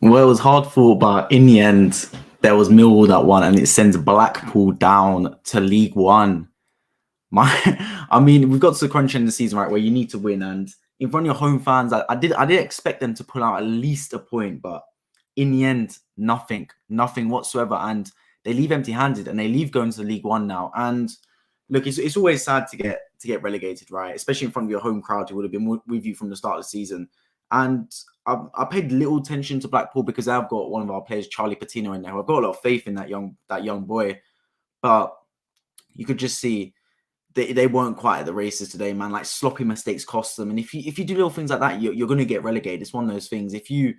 Well, it was hard fought, but in the end, there was Millwall that won, and it sends Blackpool down to League One. I mean, we've got to the crunch in the season, right, where you need to win, and in front of your home fans, I did expect them to pull out at least a point, but in the end, nothing whatsoever, and they leave empty-handed, and they leave going to League One now. And look, it's always sad to get relegated, right? Especially in front of your home crowd who would have been with you from the start of the season. And I paid little attention to Blackpool because I've got one of our players, Charlie Patino, in there. I've got a lot of faith in that young boy, but you could just see they weren't quite at the races today, man. Like sloppy mistakes cost them, and if you do little things like that, you're going to get relegated. It's one of those things. If you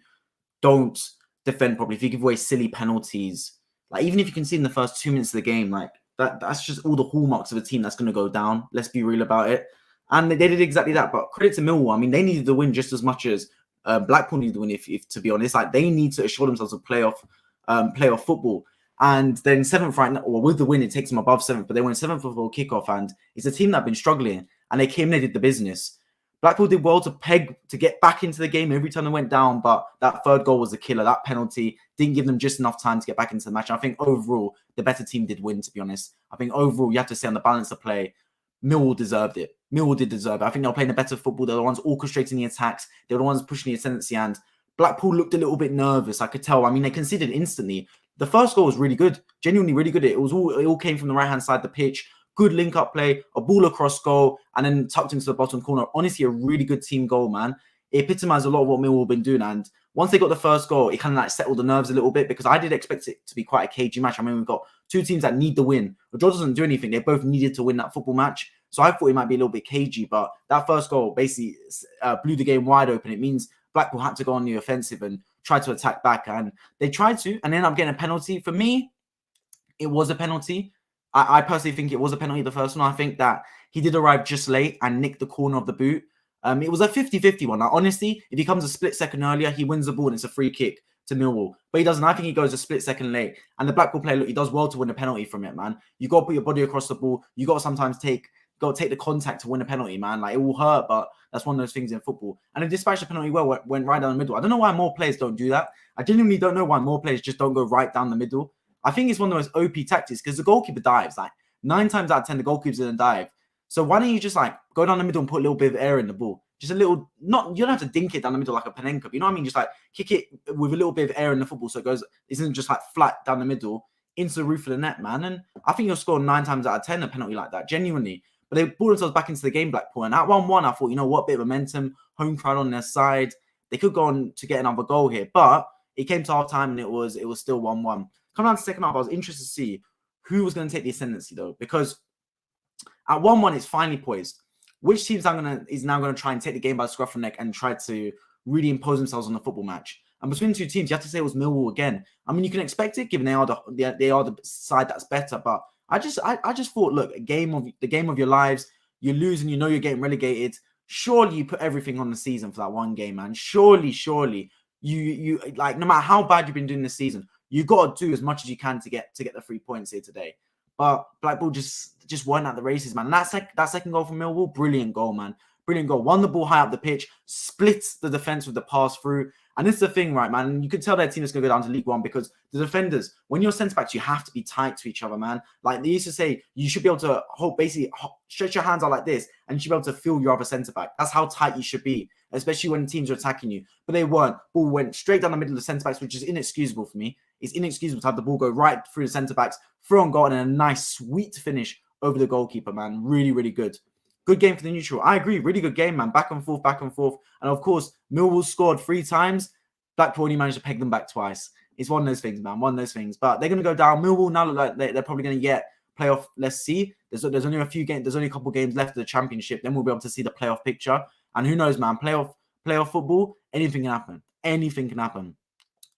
don't defend properly, if you give away silly penalties, like even if you can see in the first 2 minutes of the game, like that's just all the hallmarks of a team that's going to go down. Let's be real about it. And they did exactly that. But credit to Millwall. I mean, they needed the win just as much as Blackpool needed the win. If to be honest, like they need to assure themselves of playoff football. And then seventh right now, or with the win, it takes them above seventh. But they went seventh before kickoff, and it's a team that have been struggling. And they came, they did the business. Blackpool did well to get back into the game every time they went down, but that third goal was a killer. That penalty didn't give them just enough time to get back into the match. And I think overall, the better team did win, to be honest. I think overall, you have to say on the balance of play, Millwall deserved it. Millwall did deserve it. I think they were playing a better football. They're the ones orchestrating the attacks. They were the ones pushing the ascendancy, and Blackpool looked a little bit nervous. I could tell. I mean, they conceded instantly. The first goal was really good, genuinely really good. It all came from the right-hand side of the pitch. Good link-up play, a ball across goal, and then tucked into the bottom corner. Honestly, a really good team goal, man. It epitomized a lot of what Millwall have been doing. And once they got the first goal, it kind of like settled the nerves a little bit because I did expect it to be quite a cagey match. I mean, we've got two teams that need the win. The draw doesn't do anything. They both needed to win that football match. So I thought it might be a little bit cagey, but that first goal basically blew the game wide open. It means Blackpool had to go on the offensive and try to attack back. And they tried to, and ended up getting a penalty. For me, it was a penalty. I personally think it was a penalty, the first one. I think that he did arrive just late and nicked the corner of the boot. It was a 50-50 one. Now, honestly, if he comes a split second earlier, he wins the ball and it's a free kick to Millwall. But he doesn't. I think he goes a split second late. And the Blackpool player, look, he does well to win a penalty from it, man. You got to put your body across the ball. You got to sometimes take the contact to win a penalty, man. Like, it will hurt, but that's one of those things in football. And he dispatched the penalty well, went right down the middle. I don't know why more players don't do that. I genuinely don't know why more players just don't go right down the middle. I think it's one of the most OP tactics because the goalkeeper dives. Like, 9 times out of 10, the goalkeeper's going to dive. So why don't you just like go down the middle and put a little bit of air in the ball? Just a little, you don't have to dink it down the middle like a Panenka. You know what I mean? Just like kick it with a little bit of air in the football so it isn't just like flat down the middle into the roof of the net, man. And I think you'll score 9 times out of 10 a penalty like that, genuinely. But they brought themselves back into the game, Blackpool. And at 1-1, I thought, you know what, bit of momentum, home crowd on their side. They could go on to get another goal here. But it came to half time and it was still 1-1. Coming down to second half, I was interested to see who was going to take the ascendancy, though, because at 1-1, it's finally poised. Which team is now going to try and take the game by the scruff of the neck and try to really impose themselves on the football match? And between the two teams, you have to say it was Millwall again. I mean, you can expect it, given they are the side that's better. But I just thought, look, the game of your lives, you lose and you know you're getting relegated. Surely you put everything on the season for that one game, man. Surely, you like, no matter how bad you've been doing this season, you got to do as much as you can to get the 3 points here today. But Blackpool just weren't at the races, man. And that second goal from Millwall, brilliant goal, man. Brilliant goal. Won the ball high up the pitch, splits the defense with the pass through. And this is the thing, right, man? You can tell their team is going to go down to League One because the defenders, when you're centre-backs, you have to be tight to each other, man. Like they used to say, you should be able to stretch your hands out like this and you should be able to feel your other centre-back. That's how tight you should be, especially when teams are attacking you. But they weren't. Ball went straight down the middle of the centre-backs, which is inexcusable for me. It's inexcusable to have the ball go right through the centre-backs, through on goal, and a nice, sweet finish over the goalkeeper, man. Really, really good. Good game for the neutral. I agree. Really good game, man. Back and forth, back and forth. And of course, Millwall scored 3 times. Blackpool only managed to peg them back twice. It's one of those things, man. One of those things. But they're going to go down. Millwall now look like they're probably going to get playoff. Let's see. There's only a few games. There's only a couple games left of the championship. Then we'll be able to see the playoff picture. And who knows, man? Playoff football. Anything can happen. Anything can happen.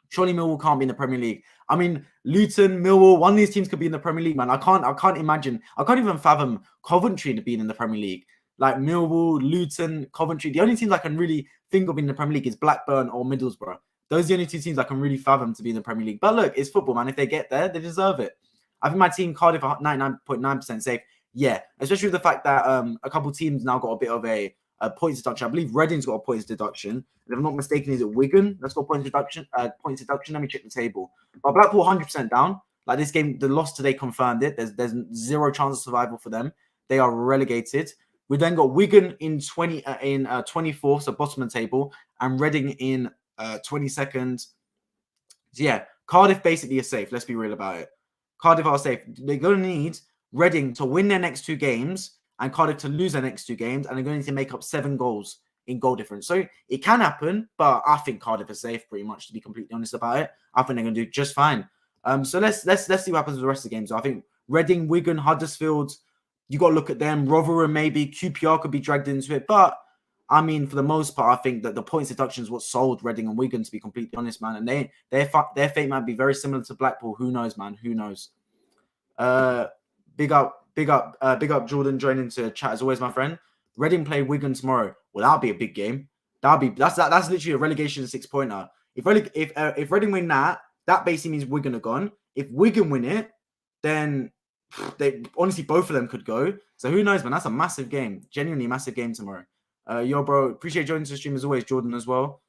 Surely Millwall can't be in the Premier League. I mean, Luton, Millwall, one of these teams could be in the Premier League, man. I can't imagine. I can't even fathom Coventry being in the Premier League. Like Millwall, Luton, Coventry. The only teams I can really think of in the Premier League is Blackburn or Middlesbrough. Those are the only 2 teams I can really fathom to be in the Premier League. But look, it's football, man. If they get there, they deserve it. I think my team, Cardiff, are 99.9% safe. Yeah, especially with the fact that a couple teams now got a bit of a points deduction. I believe Reading's got a points deduction. If I'm not mistaken, is it Wigan that's got points deduction? Points deduction. Let me check the table. But Blackpool 100% down. Like this game, the loss today confirmed it. There's zero chance of survival for them. They are relegated. We then got Wigan in 24th, so bottom of the table, and Reading in 22nd. So yeah, Cardiff basically is safe. Let's be real about it. Cardiff are safe. They're going to need Reading to win their next 2 games and Cardiff to lose their next 2 games, and they're going to need to make up 7 goals in goal difference. So it can happen, but I think Cardiff are safe pretty much, to be completely honest about it. I think they're going to do just fine. So let's see what happens with the rest of the games. So I think Reading, Wigan, Huddersfield, you got to look at them. Rotherham, maybe QPR could be dragged into it, but I mean, for the most part, I think that the points deduction is what sold Reading and Wigan, to be completely honest, man. And their fate might be very similar to Blackpool. Who knows, man? Who knows? Big up, Jordan joining to chat as always, my friend. Reading play Wigan tomorrow. Well, that'll be a big game. That's literally a relegation 6-pointer. If Reading win that basically means Wigan are gone. If Wigan win it, then they honestly both of them could go. So who knows, man? That's a massive game. Genuinely massive game tomorrow. Yo, bro, appreciate joining to the stream as always, Jordan as well.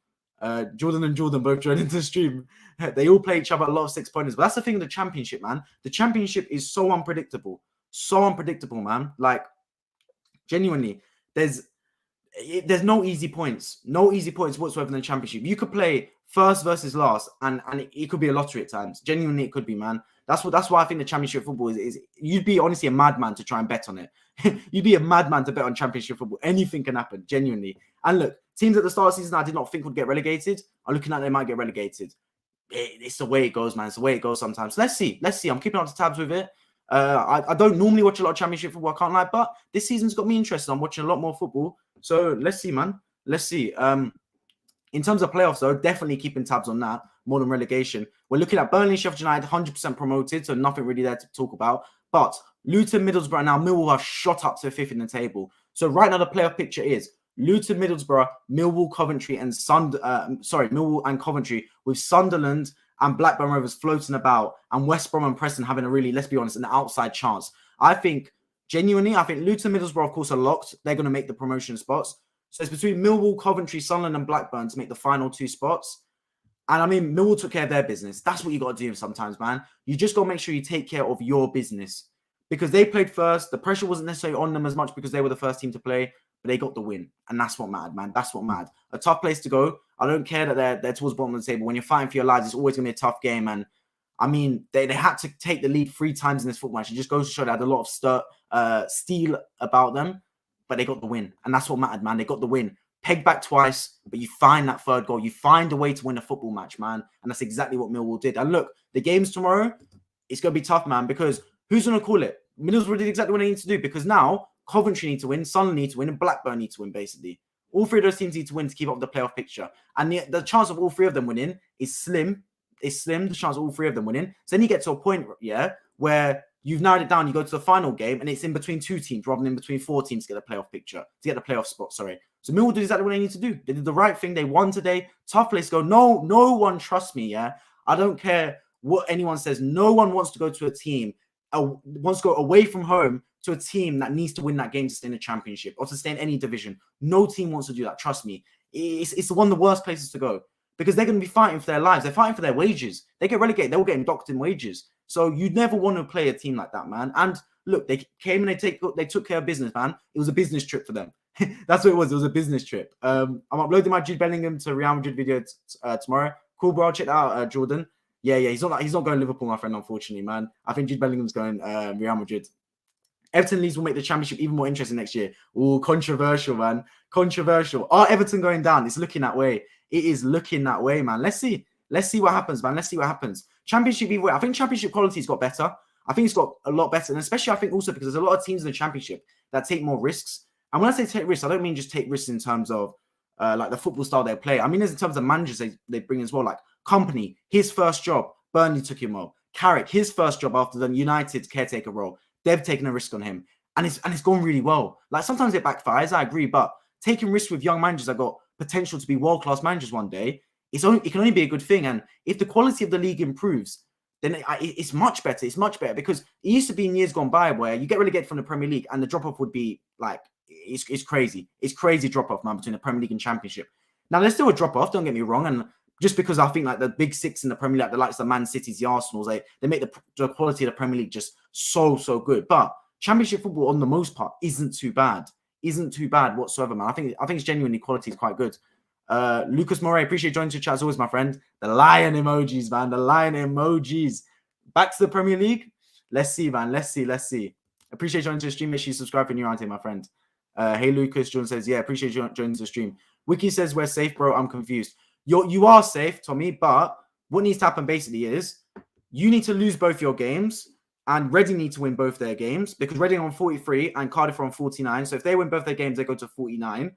Jordan and Jordan both joined into the stream. They all play each other a lot of 6-pointers. But that's the thing of the championship, man. The championship is so unpredictable. So unpredictable, man. Like, genuinely, there's no easy points. No easy points whatsoever in the championship. You could play first versus last, and it could be a lottery at times. Genuinely, it could be, man. That's why I think the championship football is you'd be honestly a madman to try and bet on it. You'd be a madman to bet on championship football. Anything can happen, genuinely. And look, teams at the start of the season I did not think would get relegated are looking like they might get relegated. It's the way it goes, man. It's the way it goes sometimes. So let's see. I'm keeping up to tabs with it. I don't normally watch a lot of championship football, I can't lie, but this season's got me interested. I'm watching a lot more football. So let's see, man. Let's see. In terms of playoffs, though, definitely keeping tabs on that more than relegation. We're looking at Burnley, Sheffield United, 100% promoted, so nothing really there to talk about. But Luton, Middlesbrough, now Millwall have shot up to 5th in the table. So right now the playoff picture is Luton, Middlesbrough, Millwall, Coventry, and Millwall and Coventry, with Sunderland and Blackburn Rovers floating about, and West Brom and Preston having a really, let's be honest, an outside chance. I think Luton, Middlesbrough, of course, are locked. They're going to make the promotion spots. So it's between Millwall, Coventry, Sunderland, and Blackburn to make the final 2 spots. And I mean, Millwall took care of their business. That's what you got to do sometimes, man. You just got to make sure you take care of your business, because they played first. The pressure wasn't necessarily on them as much because they were the first team to play, but they got the win. And that's what mattered, man. That's what mattered. A tough place to go. I don't care that they're towards the bottom of the table. When you're fighting for your lives, it's always going to be a tough game. And I mean, they had to take the lead 3 times in this football match. It just goes to show they had a lot of steel about them, but they got the win. And that's what mattered, man. They got the win. Pegged back twice, but you find that 3rd goal. You find a way to win a football match, man. And that's exactly what Millwall did. And look, the games tomorrow, it's going to be tough, man, because who's going to call it? Middlesbrough did exactly what they need to do, because now Coventry need to win, Sunderland need to win, and Blackburn need to win, basically. All 3 of those teams need to win to keep up the playoff picture. And the chance of all 3 of them winning is slim. It's slim, the chance of all 3 of them winning. So then you get to a point, where you've narrowed it down, you go to the final game, and it's in between 2 teams rather than in between 4 teams to get the playoff picture, to get the playoff spot, sorry. So Millwall did exactly what they need to do. They did the right thing. They won today. Tough place to go. No one trusts me, I don't care what anyone says. No one wants to go to a team, wants to go away from home to a team that needs to win that game to stay in the championship or to stay in any division. No team wants to do that. Trust me. It's one of the worst places to go, because they're going to be fighting for their lives. They're fighting for their wages. They get relegated. They're all getting docked in wages. So you'd never want to play a team like that, man. And look, they came and they took care of business, man. It was a business trip for them. That's what it was. It was a business trip. I'm uploading my Jude Bellingham to Real Madrid video tomorrow. Cool, bro. I'll check that out, Jordan. Yeah. He's not going Liverpool, my friend, unfortunately, man. I think Jude Bellingham's going Real Madrid. Everton Leeds will make the championship even more interesting next year. Oh, controversial, man. Controversial. Are Everton going down? It's looking that way. It is looking that way, man. Let's see what happens, man. Let's see what happens. Championship, either way. I think championship quality's got better. I think it's got a lot better. And especially, I think also because there's a lot of teams in the championship that take more risks. And when I say take risks, I don't mean just take risks in terms of like the football style they play. I mean, there's in terms of managers they bring as well. Like Company, his first job, Burnley took him well. Carrick, his first job after the United caretaker role, they've taken a risk on him. And it's gone really well. Like sometimes it backfires, I agree, but taking risks with young managers that got potential to be world-class managers one day, it can only be a good thing. And if the quality of the league improves, then it's much better. It's much better, because it used to be in years gone by where you get relegated from the Premier League and the drop-off would be like it's crazy. It's crazy drop off, man, between the Premier League and Championship. Now there's still a drop off. Don't get me wrong, and just because I think like the big six in the Premier League, like the likes of the Man Cities, the Arsenals, they make the quality of the Premier League just so good. But Championship football, on the most part, isn't too bad. Isn't too bad whatsoever, man. I think it's genuinely quality is quite good. Lucas Moray, appreciate joining the chat as always, my friend. The lion emojis, man. The lion emojis. Back to the Premier League. Let's see, man. Let's see. Appreciate joining the stream. Make sure you subscribe if you're new around here, my friend. Hey, Lucas. John says, yeah, appreciate you joining the stream. Wiki says, we're safe, bro. I'm confused. You are safe, Tommy, but what needs to happen basically is you need to lose both your games and Reading need to win both their games because Reading are on 43 and Cardiff are on 49. So if they win both their games, they go to 49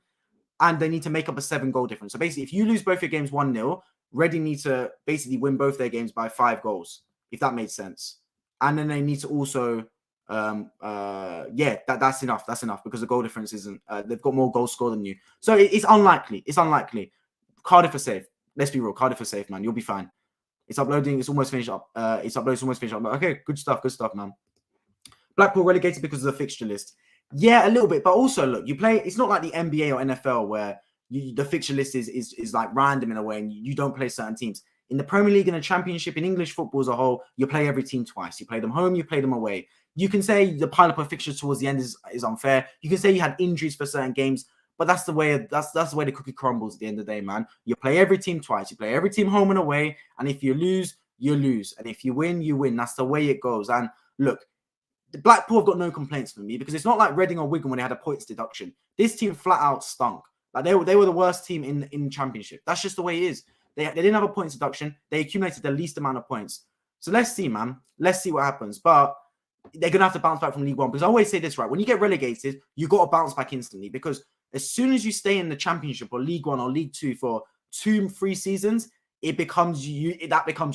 and they need to make up a 7-goal difference. So basically, if you lose both your games 1-0, Reading need to basically win both their games by 5 goals, if that makes sense. And then they need to also, that's enough. That's enough because the goal difference isn't, they've got more goals scored than you. So it's unlikely. It's unlikely. Cardiff are safe. Let's be real. Cardiff are safe, man. You'll be fine. It's uploading. It's almost finished up. It's almost finished up. Okay, good stuff, man. Blackpool relegated because of the fixture list. Yeah, a little bit. But also, look, you play. It's not like the NBA or NFL where the fixture list is like random in a way and you don't play certain teams. In the Premier League and the Championship, in English football as a whole, you play every team twice. You play them home, you play them away. You can say the pile up of fixtures towards the end is unfair. You can say you had injuries for certain games. But that's the way the cookie crumbles at the end of the day, man. You play every team twice. You play every team home and away. And if you lose, you lose. And if you win, you win. That's the way it goes. And look, the Blackpool have got no complaints for me because it's not like Reading or Wigan when they had a points deduction. This team flat out stunk. Like they were the worst team in Championship. That's just the way it is. They didn't have a points deduction. They accumulated the least amount of points. So let's see, man. Let's see what happens. But they're going to have to bounce back from League One because I always say this, right? When you get relegated, you got to bounce back instantly because as soon as you stay in the Championship or League One or League Two for 2-3 seasons, that becomes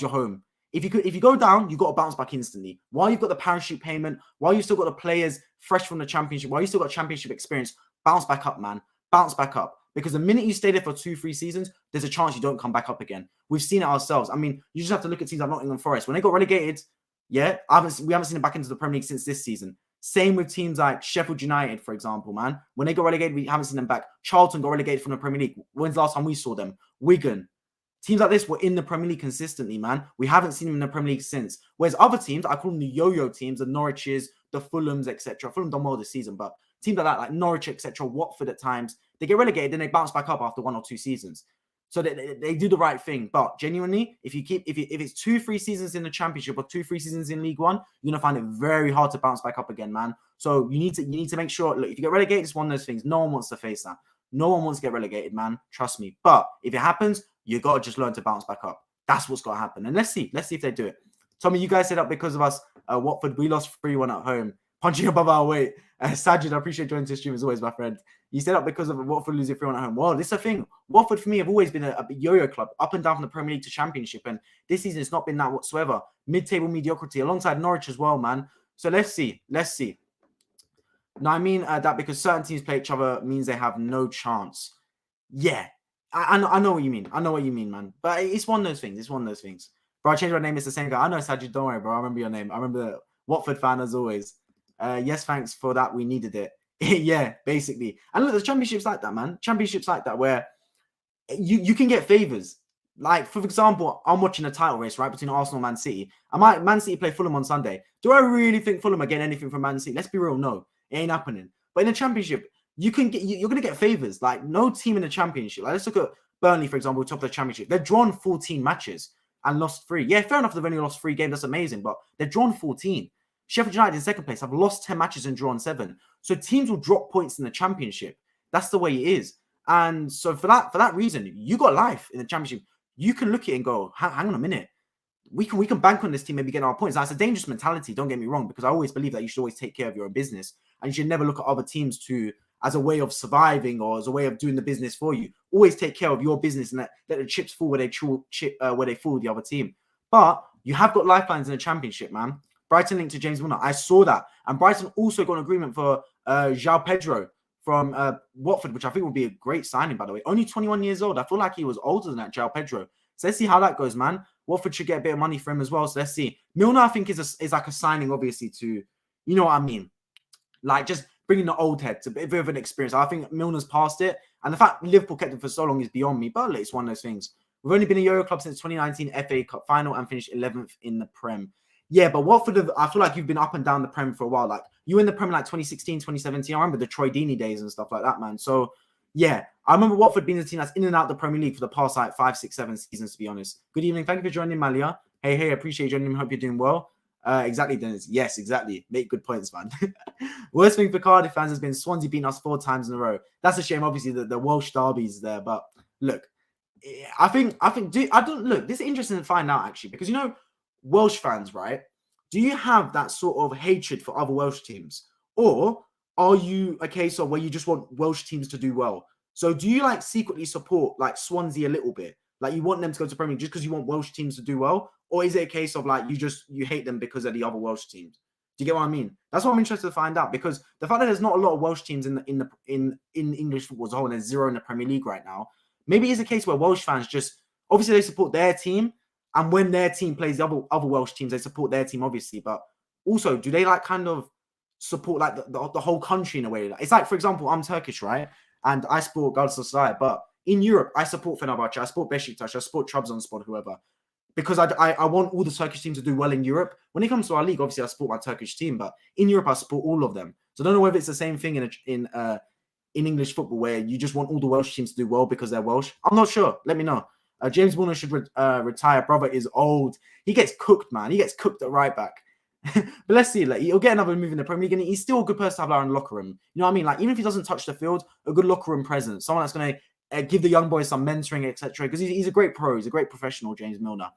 your home. If you go down, you got to bounce back instantly. While you've got the parachute payment, while you've still got the players fresh from the Championship, while you still got Championship experience, bounce back up, man. Bounce back up. Because the minute you stay there for 2-3 seasons, there's a chance you don't come back up again. We've seen it ourselves. I mean, you just have to look at teams like Nottingham Forest. When they got relegated, we haven't seen them back into the Premier League since this season. Same with teams like Sheffield United, for example, man. When they got relegated, we haven't seen them back. Charlton got relegated from the Premier League. When's the last time we saw them? Wigan. Teams like this were in the Premier League consistently, man. We haven't seen them in the Premier League since. Whereas other teams, I call them the yo-yo teams, the Norwiches, the Fulhams, etc. Fulham done well this season, but teams like that, like Norwich, etc., Watford at times, they get relegated, then they bounce back up after 1 or 2 seasons. So they do the right thing. But genuinely, if it's 2-3 seasons in the Championship or 2-3 seasons in League One, you're gonna find it very hard to bounce back up again, man. So you need to make sure. Look, if you get relegated, it's one of those things. No one wants to face that. No one wants to get relegated, man. Trust me. But if it happens, you gotta just learn to bounce back up. That's what's gotta happen. And let's see if they do it. Tommy, you guys set up because of us. Watford, we lost 3-1 at home, punching above our weight. Sajid, I appreciate joining the stream as always, my friend. You set up because of Watford losing 3-1 at home. Well, this is a thing. Watford, for me, have always been a yo-yo club, up and down from the Premier League to Championship. And this season, it's not been that whatsoever. Mid-table mediocrity, alongside Norwich as well, man. So let's see. Now, I mean that because certain teams play each other means they have no chance. Yeah, I know what you mean. I know what you mean, man. But it's one of those things. Bro, I changed my name. It's the same guy. I know, Sajid. Don't worry, bro. I remember your name. I remember the Watford fan as always. Yes, thanks for that. We needed it. Yeah, basically. And look, there's championships like that, man. Championships like that where you can get favors. Like, for example, I'm watching a title race, right, between Arsenal and Man City. Man City play Fulham on Sunday. Do I really think Fulham are getting anything from Man City? Let's be real, no. It ain't happening. But in the Championship, you're going to get favors. Like, no team in the Championship. Like, let's look at Burnley, for example, top of the Championship. They've drawn 14 matches and lost 3. Yeah, fair enough, they've only lost 3 games. That's amazing. But they've drawn 14. Sheffield United in second place have lost 10 matches and drawn 7. So teams will drop points in the Championship. That's the way it is. And so for that reason, you got life in the Championship. You can look at it and go, hang on a minute. We can bank on this team, maybe getting our points. That's a dangerous mentality, don't get me wrong, because I always believe that you should always take care of your own business. And you should never look at other teams as a way of surviving or as a way of doing the business for you. Always take care of your business and let the chips fall where they fall with the other team. But you have got lifelines in the Championship, man. Brighton linked to James Milner. I saw that. And Brighton also got an agreement for João Pedro from Watford, which I think would be a great signing, by the way. Only 21 years old. I feel like he was older than that, João Pedro. So let's see how that goes, man. Watford should get a bit of money for him as well. So let's see. Milner, I think, is like a signing, obviously, to, you know what I mean? Like, just bringing the old heads, a bit of an experience. I think Milner's past it. And the fact Liverpool kept him for so long is beyond me. But it's one of those things. We've only been a Euro club since 2019 FA Cup final and finished 11th in the Prem. Yeah, but Watford, I feel like you've been up and down the Prem for a while. Like, you were in the Prem like 2016, 2017. I remember the Troy Deeney days and stuff like that, man. So, yeah, I remember Watford being the team that's in and out the Premier League for the past like 5, 6, 7 seasons, to be honest. Good evening. Thank you for joining, Malia. Hey, appreciate you joining. Hope you're doing well. Exactly, Dennis. Yes, exactly. Make good points, man. Worst thing for Cardiff fans has been Swansea beating us 4 times in a row. That's a shame, obviously, that the Welsh derby's there. But look, I think, look, this is interesting to find out, actually, because, Welsh fans, right? Do you have that sort of hatred for other Welsh teams? Or are you a case of where you just want Welsh teams to do well? So do you like secretly support like Swansea a little bit? Like you want them to go to Premier League just because you want Welsh teams to do well? Or is it a case of like you hate them because of the other Welsh teams? Do you get what I mean? That's what I'm interested to find out, because the fact that there's not a lot of Welsh teams in English football as a whole, and there's 0 in the Premier League right now, maybe it's a case where Welsh fans just obviously they support their team, and when their team plays the other Welsh teams, they support their team, obviously. But also, do they like kind of support like the whole country in a way? It's like, for example, I'm Turkish, right? And I support Galatasaray, but in Europe, I support Fenerbahce, I support Beşiktaş, I support Trabzonspor, whoever, because I want all the Turkish teams to do well in Europe. When it comes to our league, obviously I support my Turkish team, but in Europe I support all of them. So I don't know whether it's the same thing in English football where you just want all the Welsh teams to do well because they're Welsh. I'm not sure. Let me know. James Milner should retire. Brother is old. He gets cooked, man. He gets cooked at right back. But let's see. Like, he'll get another move in the Premier League, and he's still a good person to have around the locker room. You know what I mean? Like, even if he doesn't touch the field, a good locker room presence, someone that's going to give the young boys some mentoring, etc. Because he's a great pro. He's a great professional, James Milner.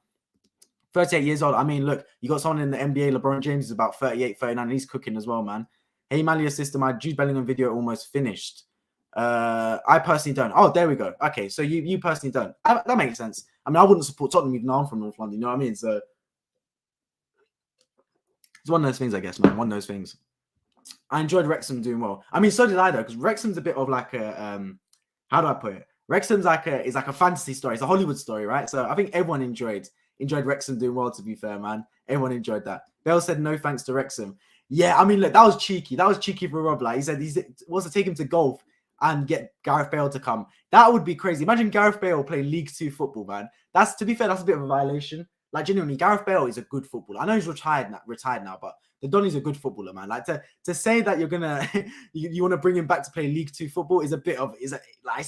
38 years old. I mean, look, you got someone in the NBA, LeBron James is about 38, 39, and he's cooking as well, man. Hey, Malia sister, my Jude Bellingham video almost finished. I personally don't. Oh, there we go. Okay, so you personally don't. That makes sense. I mean, I wouldn't support Tottenham even though I'm from North London. You know what I mean? So it's one of those things, I guess, man. One of those things. I enjoyed Wrexham doing well. I mean, so did I though, because Wrexham's a bit of like a how do I put it? Wrexham's like a fantasy story. It's a Hollywood story, right? So I think everyone enjoyed Wrexham doing well. To be fair, man, everyone enjoyed that. Bell said no thanks to Wrexham. Yeah, I mean, look, that was cheeky. That was cheeky for Rob. Like he said, he wants to take him to golf and get Gareth Bale to come. That would be crazy. Imagine Gareth Bale playing League 2 football, man. That's, to be fair, that's a bit of a violation. Like, genuinely, Gareth Bale is a good footballer. I know he's retired now, but the Donny's a good footballer, man. Like to say that you're gonna you want to bring him back to play League 2 football is a bit of it's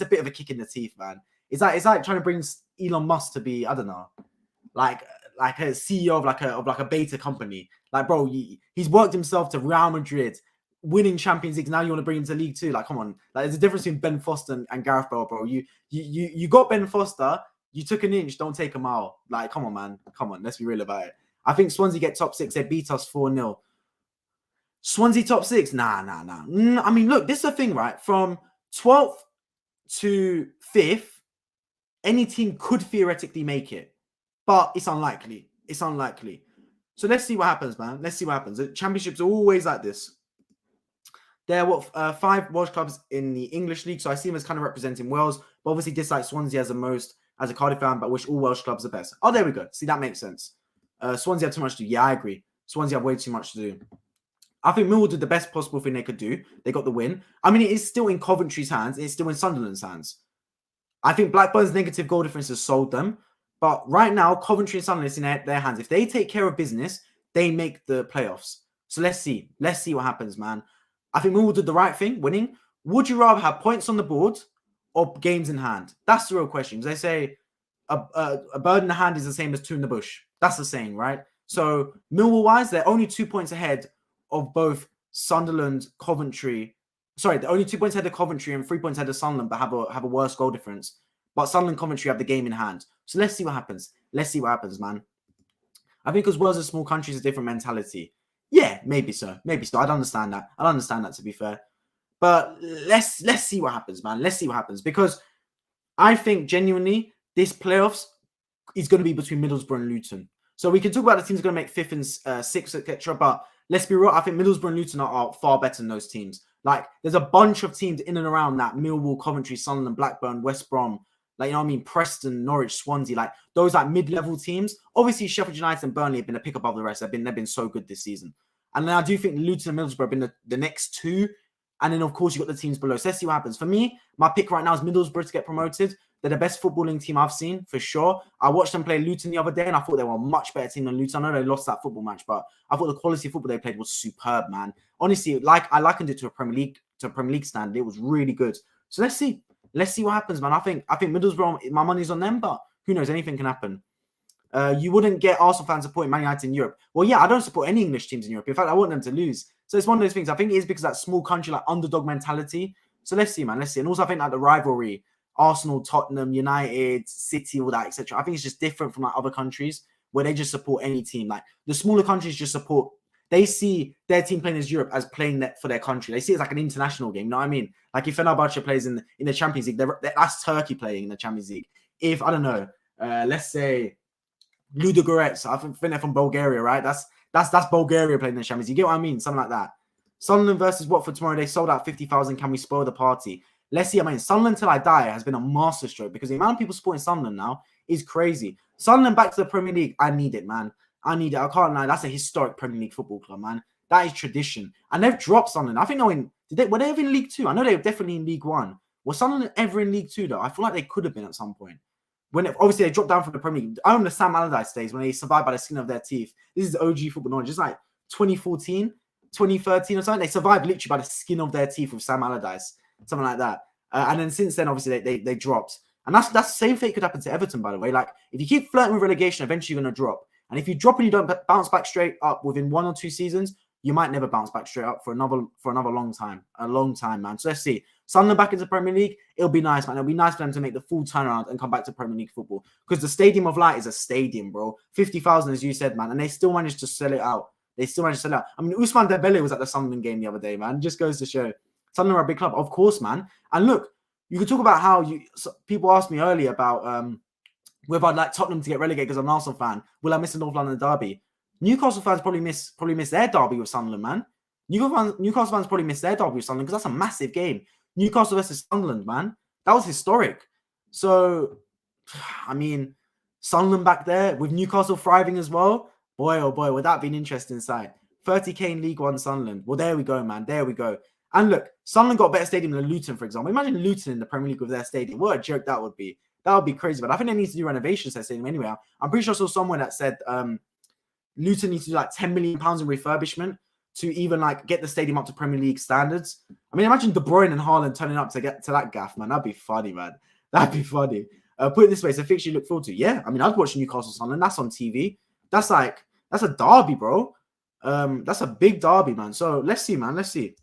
a bit of a kick in the teeth, man. It's like trying to bring Elon Musk to be, I don't know, like a CEO of like a beta company. Like, bro, he's worked himself to Real Madrid, winning Champions League. Now you want to bring him to League 2? Like, come on. Like, there's a difference between Ben Foster and Gareth Bale, bro. You got Ben Foster. You took an inch, don't take a mile. Like, come on, man. Come on, let's be real about it. I think Swansea get top 6. They beat us 4-0. Swansea top 6? Nah. I mean, look, this is the thing, right? From 12th to 5th, any team could theoretically make it, but it's unlikely. It's unlikely. So let's see what happens, man. Let's see what happens. The championships are always like this. There are 5 Welsh clubs in the English league, so I see them as kind of representing Wales, but obviously dislike Swansea as the most as a Cardiff fan, but wish all Welsh clubs the best. Oh, there we go. See, that makes sense. Swansea have too much to do. Yeah, I agree. Swansea have way too much to do. I think Millwall did the best possible thing they could do. They got the win. I mean, it is still in Coventry's hands. It's still in Sunderland's hands. I think Blackburn's negative goal difference has sold them. But right now, Coventry and Sunderland is in their hands. If they take care of business, they make the playoffs. So let's see. Let's see what happens, man. I think Millwall did the right thing, winning. Would you rather have points on the board or games in hand? That's the real question. They say a bird in the hand is the same as 2 in the bush. That's the saying, right? So Millwall-wise, they're only 2 points ahead of both Sunderland, Coventry. Sorry, they're only 2 points ahead of Coventry and 3 points ahead of Sunderland, but have a worse goal difference. But Sunderland, Coventry have the game in hand. So let's see what happens. Let's see what happens, man. I think because Wales is a small country, it's a different mentality. Yeah, maybe so. Maybe so. I'd understand that. I'd understand that, to be fair. But let's see what happens, man. Let's see what happens. Because I think, genuinely, this playoffs is going to be between Middlesbrough and Luton. So we can talk about the teams going to make 5th and 6th, etc. But let's be real. I think Middlesbrough and Luton are far better than those teams. Like, there's a bunch of teams in and around that. Millwall, Coventry, Sunderland, Blackburn, West Brom. Like, you know what I mean? Preston, Norwich, Swansea. Like, those like mid-level teams. Obviously, Sheffield United and Burnley have been a pick above the rest. They've been so good this season. And then I do think Luton and Middlesbrough have been the next 2 And then, of course, you've got the teams below. So let's see what happens. For me, my pick right now is Middlesbrough to get promoted. They're the best footballing team I've seen, for sure. I watched them play Luton the other day, and I thought they were a much better team than Luton. I know they lost that football match, but I thought the quality of football they played was superb, man. Honestly, I likened it to a Premier League standard. It was really good. So let's see. Let's see what happens, man. I think Middlesbrough, my money's on them, but who knows? Anything can happen. You wouldn't get Arsenal fans supporting Man United in Europe. Well, yeah, I don't support any English teams in Europe. In fact, I want them to lose. So it's one of those things. I think it is because that small country, like underdog mentality. So let's see, man. Let's see. And also, I think like the rivalry, Arsenal, Tottenham, United, City, all that, etc. I think it's just different from like other countries where they just support any team. Like the smaller countries just support. They see their team playing as Europe as playing that for their country. They see it as like an international game. You know what I mean? Like if Fenerbahce plays in the Champions League, that's Turkey playing in the Champions League. If I don't know, let's say Ludogorets, I think they're from Bulgaria, right? That's Bulgaria playing in the Champions League. You get what I mean? Something like that. Sunderland versus Watford tomorrow. They sold out 50,000. Can we spoil the party? Let's see. I mean, Sunderland till I die has been a masterstroke because the amount of people supporting Sunderland now is crazy. Sunderland back to the Premier League. I need it, man. I need it. I can't lie. That's a historic Premier League football club, man. That is tradition. And they've dropped Sunderland. I think were they ever in League Two? I know they were definitely in League One. Was Sunderland ever in League Two, though? I feel like they could have been at some point. Obviously they dropped down from the Premier League. I remember the Sam Allardyce days when they survived by the skin of their teeth. This is OG football knowledge. Just like 2014, 2013 or something. They survived literally by the skin of their teeth with Sam Allardyce. Something like that. And then since then, obviously, they dropped. And that's the same fate could happen to Everton, by the way. Like, if you keep flirting with relegation, eventually you're going to drop. And if you drop and you don't bounce back straight up within 1 or 2 seasons, you might never bounce back straight up for another long time. A long time, man. So let's see. Sunderland back into Premier League. It'll be nice, man. It'll be nice for them to make the full turnaround and come back to Premier League football. Because the Stadium of Light is a stadium, bro. 50,000, as you said, man. And they still managed to sell it out. I mean, Ousmane Dembele was at the Sunderland game the other day, man. It just goes to show. Sunderland are a big club. Of course, man. And look, you could talk about how people asked me earlier about whether I'd like Tottenham to get relegated because I'm an Arsenal fan. Will I miss the North London derby? Newcastle fans probably miss their derby with Sunderland, man. Newcastle fans probably miss their derby with Sunderland because that's a massive game. Newcastle versus Sunderland, man. That was historic. So, I mean, Sunderland back there with Newcastle thriving as well. Boy, oh boy, would that be an interesting sight. 30k in League One Sunderland. Well, there we go, man. There we go. And look, Sunderland got a better stadium than Luton, for example. Imagine Luton in the Premier League with their stadium. What a joke that would be. That would be crazy. But I think they need to do renovations to their stadium anyway. I'm pretty sure I saw somewhere that said Luton needs to do like £10 million in refurbishment to even like get the stadium up to Premier League standards. I mean, imagine De Bruyne and Haaland turning up to get to that gaff, man. That'd be funny, man. That'd be funny. Put it this way, it's a fixture you look forward to. Yeah, I mean, I'd watch Newcastle Sunderland. That's on TV. That's a derby, bro. That's a big derby, man. So let's see, man. Let's see.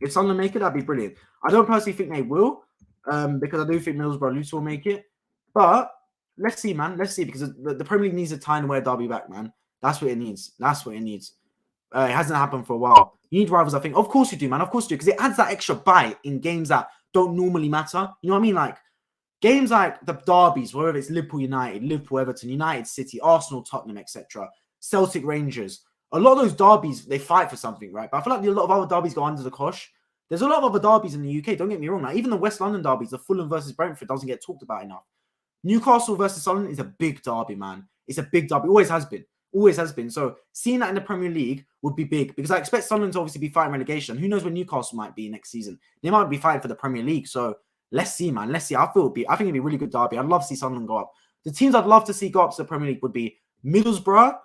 If Sunderland make it, that'd be brilliant. I don't personally think they will, because I do think Middlesbrough Luton will make it. But let's see, man. Let's see, because the Premier League needs a tie and wear derby back, man. That's what it needs. That's what it needs. It hasn't happened for a while. You need rivals, I think. Of course you do, man. Of course you do, because it adds that extra bite in games that don't normally matter. You know what I mean? Like games like the derbies, whether it's Liverpool United, Liverpool Everton, United City, Arsenal Tottenham, etc., Celtic Rangers. A lot of those derbies, they fight for something, right? But I feel like a lot of other derbies go under the cosh. There's a lot of other derbies in the UK, don't get me wrong. Like, even the West London derbies, the Fulham versus Brentford, doesn't get talked about enough. Newcastle versus Sunderland is a big derby, man. It's a big derby. Always has been. Always has been. So seeing that in the Premier League would be big, because I expect Sunderland to obviously be fighting relegation. Who knows where Newcastle might be next season? They might be fighting for the Premier League. So let's see, man. Let's see. I think it'd be a really good derby. I'd love to see Sunderland go up. The teams I'd love to see go up to the Premier League would be Middlesbrough,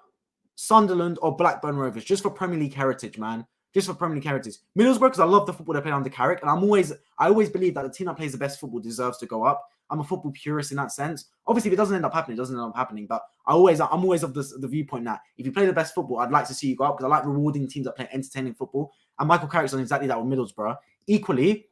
Sunderland, or Blackburn Rovers, just for Premier League heritage, man. Just for Premier League heritage. Middlesbrough, because I love the football they play under Carrick, and I always believe that the team that plays the best football deserves to go up. I'm a football purist in that sense. Obviously, if it doesn't end up happening, it doesn't end up happening. But I'm always of the viewpoint that if you play the best football, I'd like to see you go up, because I like rewarding teams that play entertaining football. And Michael Carrick's done exactly that with Middlesbrough. Equally,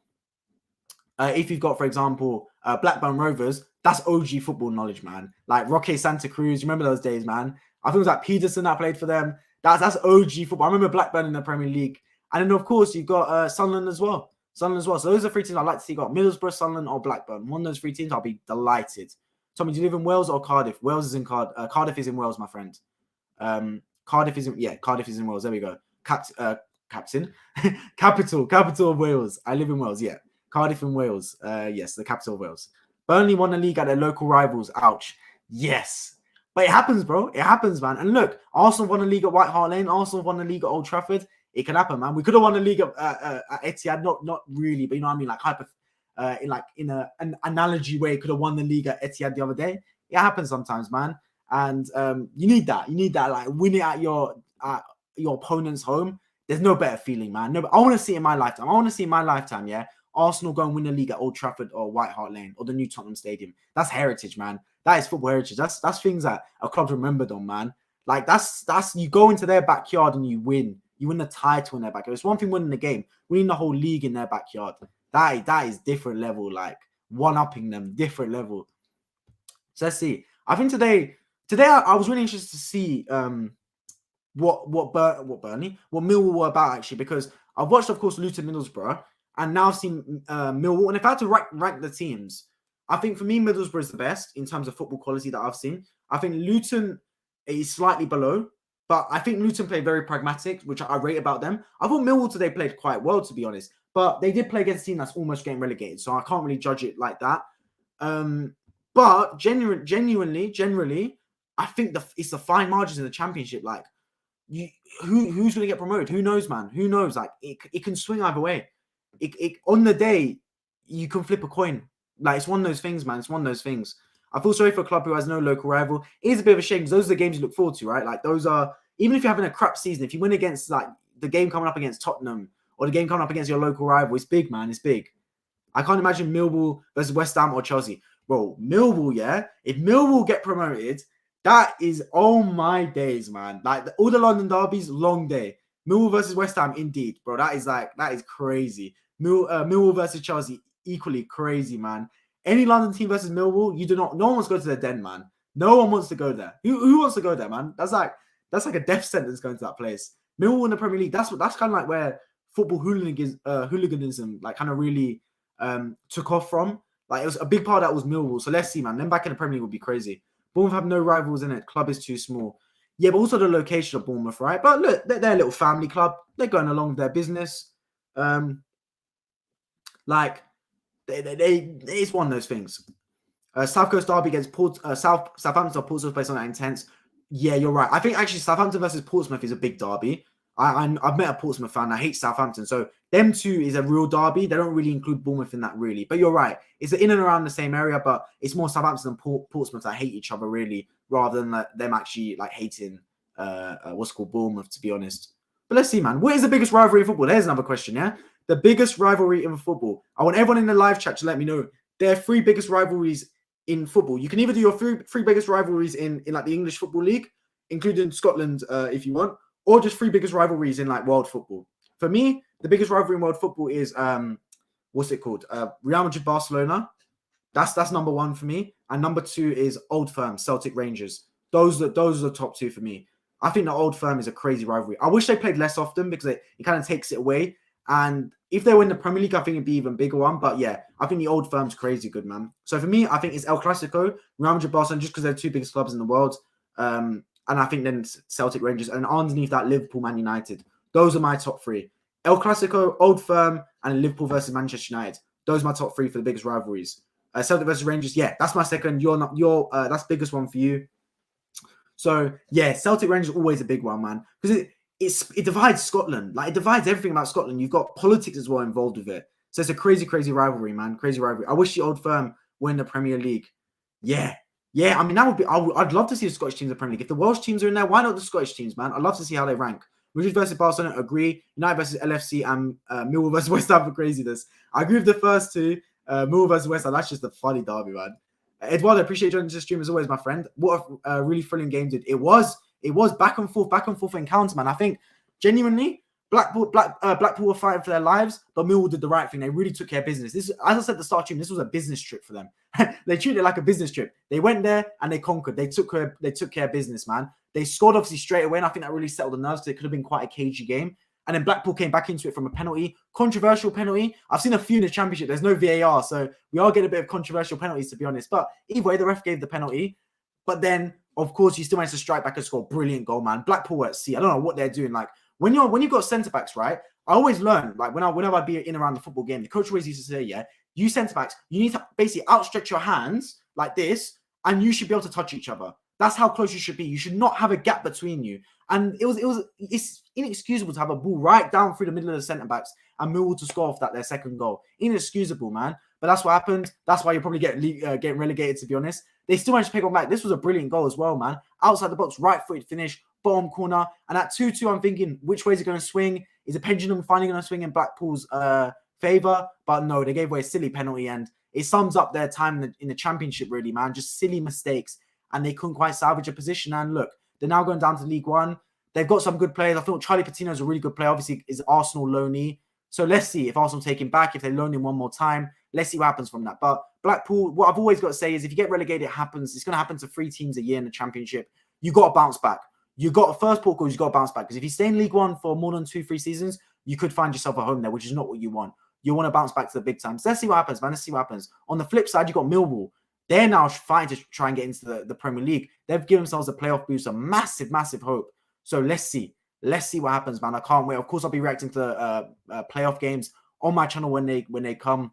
if you've got, for example, Blackburn Rovers, that's OG football knowledge, man. Like Roque Santa Cruz, remember those days, man? I think it was like Peterson that played for them. That's OG football. I remember Blackburn in the Premier League. And then, of course, you've got Sunderland as well. So those are 3 teams I'd like to see go up. Middlesbrough, Sunderland, or Blackburn. One of those 3 teams, I'll be delighted. Tommy, do you live in Wales or Cardiff? Wales is in Cardiff is in Wales, my friend. Cardiff is in Wales. There we go. Captain. Capital of Wales. I live in Wales, yeah. Cardiff in Wales. Yes, the capital of Wales. Burnley won the league at their local rivals. Ouch. Yes. But it happens, bro. It happens, man. And look, Arsenal won the league at White Hart Lane. Arsenal won the league at Old Trafford. It can happen, man. We could have won the league at Etihad, not really, but you know what I mean, like in an analogy way, could have won the league at Etihad the other day. It happens sometimes, man. And you need that. You need that, like win it at your opponent's home. There's no better feeling, man. No, I want to see it in my lifetime. I want to see in my lifetime, yeah, Arsenal go and win the league at Old Trafford or White Hart Lane or the new Tottenham Stadium. That's heritage, man. That is football heritage. That's things that a club's remembered on, man. Like that's you go into their backyard and you win. You win the title in their backyard. It's one thing winning the game, winning the whole league in their backyard. That is different level, like one-upping them, different level. So let's see. I think today I was really interested to see what Millwall were about, actually, because I've watched, of course, Luton Middlesbrough, and now I've seen Millwall. And if I had to rank the teams, I think for me Middlesbrough is the best in terms of football quality that I've seen. I think Luton is slightly below, but I think Luton played very pragmatic, which I rate about them. I thought Millwall today played quite well, to be honest, but they did play against a team that's almost getting relegated, so I can't really judge it like that. But generally, I think it's the fine margins in the Championship. Like, who's going to get promoted? Who knows, man? Who knows? Like, it can swing either way. It on the day, you can flip a coin. Like, it's one of those things, man. It's one of those things. I feel sorry for a club who has no local rival. It is a bit of a shame because those are the games you look forward to, right? Like, those are, even if you're having a crap season, if you win against, like, the game coming up against Tottenham or the game coming up against your local rival, it's big, man. It's big. I can't imagine Millwall versus West Ham or Chelsea. Bro, Millwall, yeah? If Millwall get promoted, that is, oh my days, man. Like, all the London derbies, long day. Millwall versus West Ham, indeed, bro. That is crazy. Millwall versus Chelsea, equally crazy, man. Any London team versus Millwall, no one wants to go to their den, man. No one wants to go there. Who wants to go there, man? That's like a death sentence going to that place. Millwall in the Premier League, that's kind of like where football hooliganism like kind of really took off from. Like, it was a big part of that was Millwall. So let's see, man. Them back in the Premier League would be crazy. Bournemouth have no rivals in it. Club is too small. Yeah, but also the location of Bournemouth, right? But look, they're a little family club. They're going along with their business. It's one of those things. South Coast derby against Southampton or Portsmouth based on that intense. Yeah, you're right. I think actually Southampton versus Portsmouth is a big derby. I've met a Portsmouth fan. I hate Southampton. So them two is a real derby. They don't really include Bournemouth in that, really. But you're right. It's in and around the same area, but it's more Southampton and Portsmouth that hate each other, really, rather than them actually like hating what's called Bournemouth, to be honest. But let's see, man. What is the biggest rivalry in football? There's another question, yeah? The biggest rivalry in football. I want everyone in the live chat to let me know. There are 3 biggest rivalries in football. You can either do your three biggest rivalries in like the English Football League, including Scotland, if you want, or just 3 biggest rivalries in like world football. For me, the biggest rivalry in world football is what's it called? Real Madrid Barcelona. That's number 1 for me, and number 2 is Old Firm Celtic Rangers. Those are the top 2 for me. I think the Old Firm is a crazy rivalry. I wish they played less often because it kind of takes it away. And if they win the Premier League, I think it'd be even bigger one. But yeah, I think the Old Firm's crazy good, man. So for me, I think it's El Clasico, Real Madrid Barcelona, just because they're 2 biggest clubs in the world. And I think then Celtic Rangers, and underneath that, Liverpool, Man United. Those are my top 3. El Clasico, Old Firm, and Liverpool versus Manchester United. Those are my top 3 for the biggest rivalries. Celtic versus Rangers, yeah, that's my second. That's biggest one for you. So yeah, Celtic Rangers always a big one, man, because it divides Scotland. Like, it divides everything about Scotland. You've got politics as well involved with it. So it's a crazy, crazy rivalry, man. Crazy rivalry. I wish the Old Firm win the Premier League. Yeah. I mean, that would be. I'd love to see the Scottish teams in the Premier League. If the Welsh teams are in there, why not the Scottish teams, man? I'd love to see how they rank. Madrid versus Barcelona, agree. United versus LFC and Millwall versus West Ham for craziness. I agree with the first 2. Millwall versus West Ham. That's just a funny derby, man. Eduardo, I appreciate you joining the stream as always, my friend. What a really thrilling game, dude. It was back and forth encounter, man. I think genuinely Blackpool were fighting for their lives, but Millwall did the right thing. They really took care of business. This, as I said at the start, this was a business trip for them. They treated it like a business trip. They went there and they conquered. They took care of business, man. They scored obviously straight away, and I think that really settled the nerves because it could have been quite a cagey game. And then Blackpool came back into it from a penalty, controversial penalty. I've seen a few in the Championship. There's no VAR, so we are getting a bit of controversial penalties, to be honest. But either way, the ref gave the penalty. But then, of course, you still managed to strike back and score. Brilliant goal, man. Blackpool at sea. I don't know what they're doing. Like, when you've got centre backs, right? I always learn, like, whenever I'd be in around the football game, the coach always used to say, yeah, you centre backs, you need to basically outstretch your hands like this, and you should be able to touch each other. That's how close you should be. You should not have a gap between you. And it's inexcusable to have a ball right down through the middle of the centre backs and Millwall to score off that their second goal. Inexcusable, man. But that's what happened. That's why you're probably getting relegated, to be honest. They still managed to pick one back. This was a brilliant goal as well, man. Outside the box, right-footed finish, bottom corner. And at 2-2, I'm thinking, which way is it going to swing? Is the pendulum finally going to swing in Blackpool's favour? But no, they gave away a silly penalty. And it sums up their time in the championship, really, man. Just silly mistakes. And they couldn't quite salvage a position. And look, they're now going down to League One. They've got some good players. I thought Charlie Patino is a really good player. Obviously, is Arsenal loanee. So let's see if Arsenal take him back, if they loan him one more time. Let's see what happens from that. But Blackpool, what I've always got to say is if you get relegated, it happens. It's going to happen to 3 teams a year in the championship. You got to bounce back. You got a first port call, you got to bounce back. Because if you stay in League One for more than 2-3 seasons, you could find yourself a home there, which is not what you want. You want to bounce back to the big times. Let's see what happens, man. Let's see what happens. On the flip side, you got Millwall. They're now fighting to try and get into the Premier League. They've given themselves a playoff boost, a massive, massive hope. So let's see. Let's see what happens, man. I can't wait. Of course, I'll be reacting to playoff games on my channel when they come.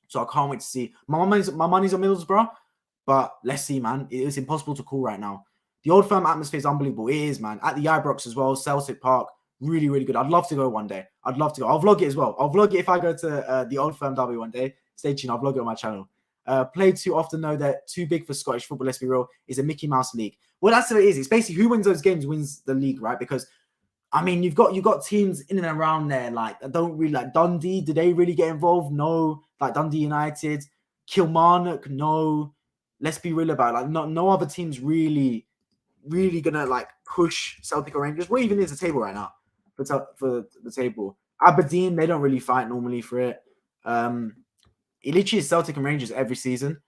So I can't wait to see. My money's on Middlesbrough, but let's see, man. It's impossible to call right now. The Old Firm atmosphere is unbelievable. It is, man. At the Ibrox as well, Celtic Park, really, really good. I'd love to go one day. I'd love to go. I'll vlog it as well. I'll vlog it if I go to the Old Firm derby one day. Stay tuned. I'll vlog it on my channel. Played too often, though, they're too big for Scottish football. Let's be real. It's a Mickey Mouse league. Well, that's what it is. It's basically who wins those games wins the league, right? Because I mean, you've got teams in and around there. Like, I don't really like Dundee. Do they really get involved? No. Like Dundee United, Kilmarnock. No. Let's be real about it. Like, no other teams really gonna like push Celtic or Rangers. What even is the table right now for the table? Aberdeen, they don't really fight normally for it. It literally is Celtic and Rangers every season.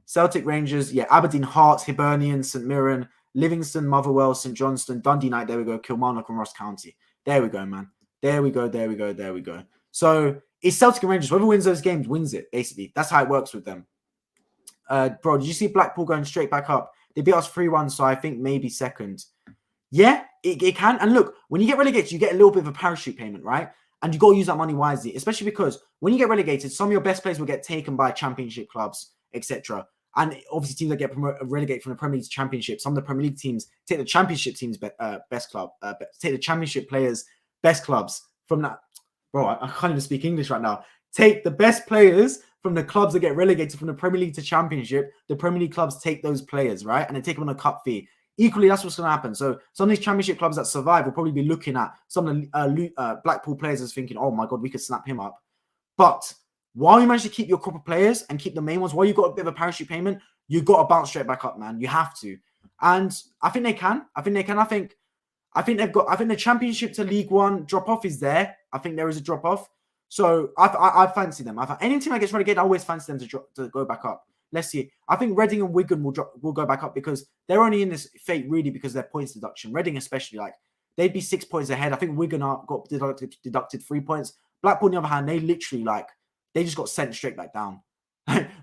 Celtic, Rangers, yeah, Aberdeen, Hearts, Hibernian, St Mirren, Livingston, Motherwell, St Johnstone, Dundee United, there we go, Kilmarnock and Ross County. There we go, man. There we go. So it's Celtic and Rangers. Whoever wins those games wins it, basically. That's how it works with them. Bro, did you see Blackpool going straight back up? They beat us 3-1, so I think maybe second. Yeah, it can. And look, when you get relegated, you get a little bit of a parachute payment, right? And you got to use that money wisely, especially because when you get relegated, some of your best players will get taken by championship clubs, etc. And obviously, teams that get relegated from the Premier League to Championship, some of the Premier League teams take the Championship teams' best club, take the Championship players' best clubs from that. Bro, I can't even speak English right now. Take the best players from the clubs that get relegated from the Premier League to Championship. The Premier League clubs take those players, right? And they take them on a cut fee. Equally, that's what's going to happen. So some of these Championship clubs that survive will probably be looking at some of the Blackpool players as thinking, oh my God, we could snap him up. But while you manage to keep your crop of players and keep the main ones, while you've got a bit of a parachute payment, you've got to bounce straight back up, man. You have to. And I think they can. I think the Championship to League One drop-off is there. I think there is a drop-off. So I fancy them. Any team that gets relegated, I always fancy them to go back up. Let's see. I think Reading and Wigan will go back up because they're only in this fate really because of their points deduction. Reading especially, like they'd be 6 points ahead. I think Wigan got deducted 3 points. Blackpool, on the other hand, they literally they just got sent straight back down.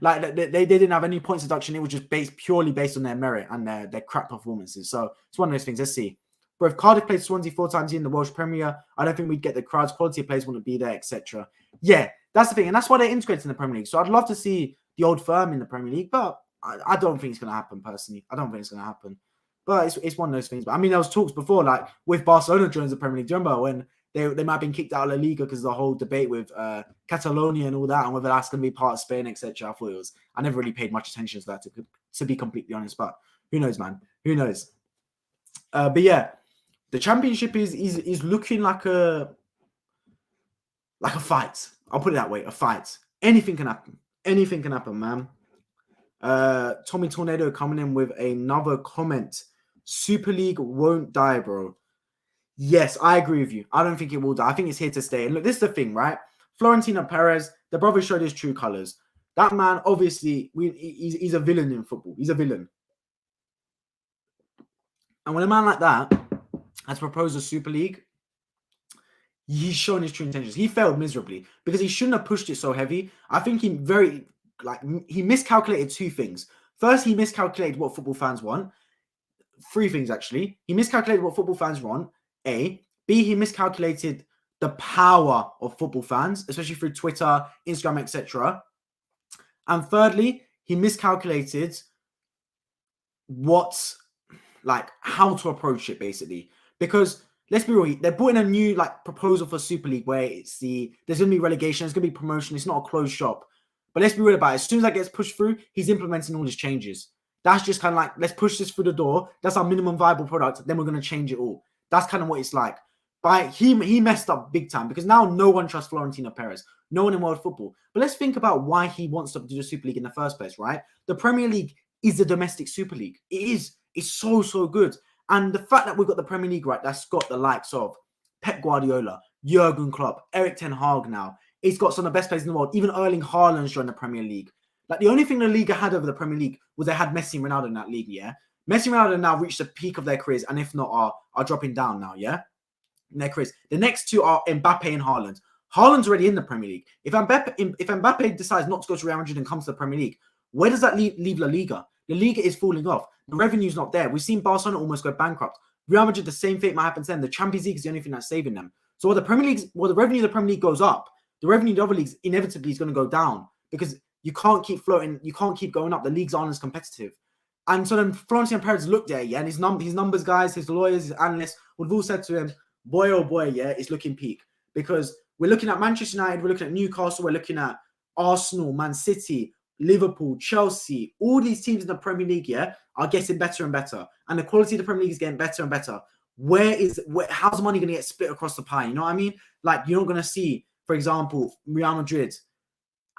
Like they didn't have any points deduction. It was just purely based on their merit and their crap performances. So it's one of those things. Let's see. But if Cardiff played Swansea 4 times in the Welsh Premier, I don't think we'd get the crowds. Quality of players wouldn't be there, etc. Yeah, that's the thing. And that's why they're integrated in the Premier League. So I'd love to see the Old Firm in the Premier League, but I don't think it's going to happen, personally. I don't think it's going to happen. But it's one of those things. But I mean, there was talks before, like with Barcelona joins the Premier League. Do you remember when they might have been kicked out of La Liga because of the whole debate with Catalonia and all that, and whether that's going to be part of Spain, etc. I never really paid much attention to that, to be completely honest. But who knows, man? Who knows? But yeah, the Championship is looking like a fight. I'll put it that way, a fight. Anything can happen. Anything can happen, man. Tommy Tornado coming in with another comment. Super League won't die, bro. Yes, I agree with you. I don't think it will die. I think it's here to stay. And look, this is the thing, right? Florentino Perez, the brother showed his true colors. That man, obviously, he's a villain in football. He's a villain. And when a man like that has proposed a Super League, he's shown his true intentions. He failed miserably because he shouldn't have pushed it so heavy. I think he miscalculated 2 things. First, he miscalculated what football fans want. 3 things, actually. He miscalculated what football fans want, A. B, he miscalculated the power of football fans, especially through Twitter, Instagram, etc. And thirdly, he miscalculated how to approach it, basically. Because let's be real. They're putting a new proposal for Super League where there's going to be relegation, there's going to be promotion. It's not a closed shop. But let's be real about it. As soon as that gets pushed through, he's implementing all his changes. That's just kind of like, let's push this through the door. That's our minimum viable product. Then we're going to change it all. That's kind of what it's like. But he messed up big time because now no one trusts Florentino Perez. No one in world football. But let's think about why he wants to do the Super League in the first place, right? The Premier League is the domestic Super League. It is. It's so, so good. And the fact that we've got the Premier League, right, that's got the likes of Pep Guardiola, Jurgen Klopp, Eric Ten Hag now. It's got some of the best players in the world. Even Erling Haaland's joined the Premier League. Like, the only thing the Liga had over the Premier League was they had Messi and Ronaldo in that league, yeah? Messi and Ronaldo now reached the peak of their careers, and if not, are dropping down now, yeah? In their careers. The next two are Mbappe and Haaland. Haaland's already in the Premier League. If Mbappe decides not to go to Real Madrid and comes to the Premier League, where does that leave La Liga? The Liga is falling off. The revenue's not there. We've seen Barcelona almost go bankrupt. Real Madrid, the same fate might happen to them. The Champions League is the only thing that's saving them. So while the revenue of the Premier League goes up, the revenue of the other leagues inevitably is going to go down because you can't keep floating. You can't keep going up. The leagues aren't as competitive. And so then Florentino Perez looked at it, yeah, and his numbers guys, his lawyers, his analysts would have all said to him, boy, oh boy, yeah, it's looking peak. Because we're looking at Manchester United, we're looking at Newcastle, we're looking at Arsenal, Man City, Liverpool, Chelsea, all these teams in the Premier League, yeah, are getting better and better. And the quality of the Premier League is getting better and better. How's money going to get split across the pie? You know what I mean? Like, you're not going to see, for example, Real Madrid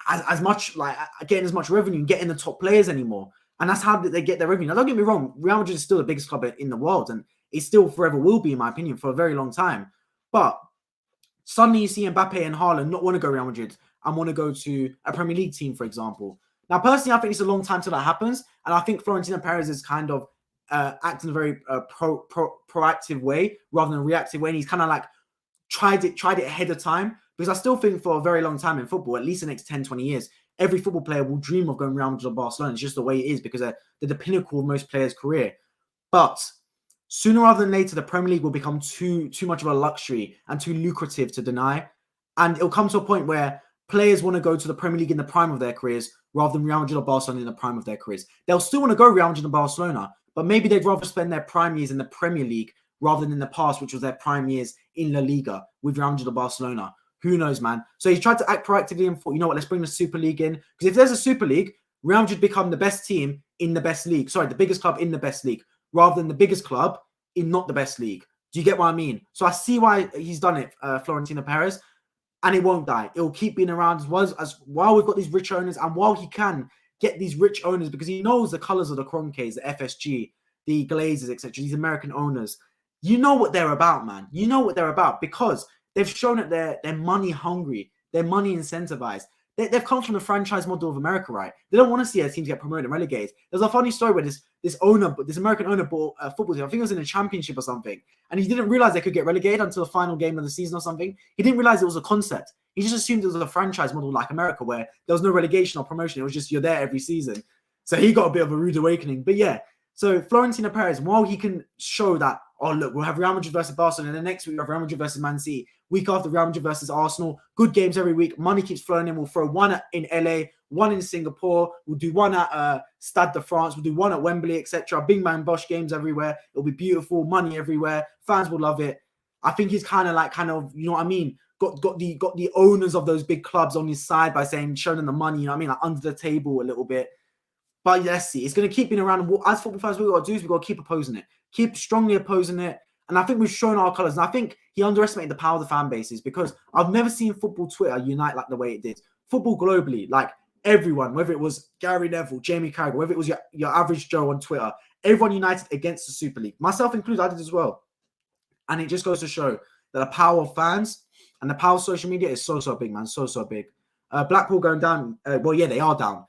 as much, like, getting as much revenue and getting the top players anymore. And that's how they get their revenue. Now, don't get me wrong, Real Madrid is still the biggest club in the world, and it still forever will be, in my opinion, for a very long time. But suddenly you see Mbappe and Haaland not want to go Real Madrid and want to go to a Premier League team, for example. Now, personally, I think it's a long time till that happens. And I think Florentino Perez is kind of acting in a very proactive way rather than a reactive way. And he's kind of like tried it ahead of time. Because I still think for a very long time in football, at least the next 10, 20 years, every football player will dream of going Real Madrid or Barcelona. It's just the way it is because they're the pinnacle of most players' career. But sooner rather than later, the Premier League will become too much of a luxury and too lucrative to deny. And it'll come to a point where players want to go to the Premier League in the prime of their careers rather than Real Madrid or Barcelona in the prime of their careers. They'll still want to go Real Madrid and Barcelona, but maybe they'd rather spend their prime years in the Premier League rather than in the past, which was their prime years in La Liga with Real Madrid or Barcelona. Who knows, man? So he tried to act proactively and thought, you know what, let's bring the Super League in. Because if there's a Super League, Real Madrid become the best team in the best league. Sorry, the biggest club in the best league, rather than the biggest club in not the best league. Do you get what I mean? So I see why he's done it, Florentino Perez, and it won't die. It will keep being around as while we've got these rich owners and while he can get these rich owners because he knows the colors of the Kroenkes, the FSG, the Glazers, etc., these American owners. You know what they're about, man. You know what they're about because they've shown that they're money hungry. They're money incentivized. They've come from the franchise model of America, right? They don't want to see their teams get promoted and relegated. There's a funny story where this American owner bought a football team. I think it was in a championship or something. And he didn't realize they could get relegated until the final game of the season or something. He didn't realize it was a concept. He just assumed it was a franchise model like America where there was no relegation or promotion. It was just you're there every season. So he got a bit of a rude awakening. But yeah, so Florentino Perez, while he can show that, oh, look, we'll have Real Madrid versus Barcelona, and the next week we'll have Real Madrid versus Man City. Week after, Real Madrid versus Arsenal. Good games every week. Money keeps flowing in. We'll throw one in LA, one in Singapore. We'll do one at Stade de France. We'll do one at Wembley, etc. Big Man Bosch games everywhere. It'll be beautiful. Money everywhere. Fans will love it. I think he's kind of, you know what I mean? Got the owners of those big clubs on his side by showing them the money, you know what I mean? Like under the table a little bit. But let's see. It's going to keep being around. As football fans, what we've got to do is we've got to keep opposing it. Keep strongly opposing it. And I think we've shown our colours. And I think he underestimated the power of the fan bases because I've never seen football Twitter unite like the way it did. Football globally, like everyone, whether it was Gary Neville, Jamie Carragher, whether it was your average Joe on Twitter, everyone united against the Super League. Myself included, I did as well. And it just goes to show that the power of fans and the power of social media is so big, man. So big. Blackpool going down. Well, yeah, they are down.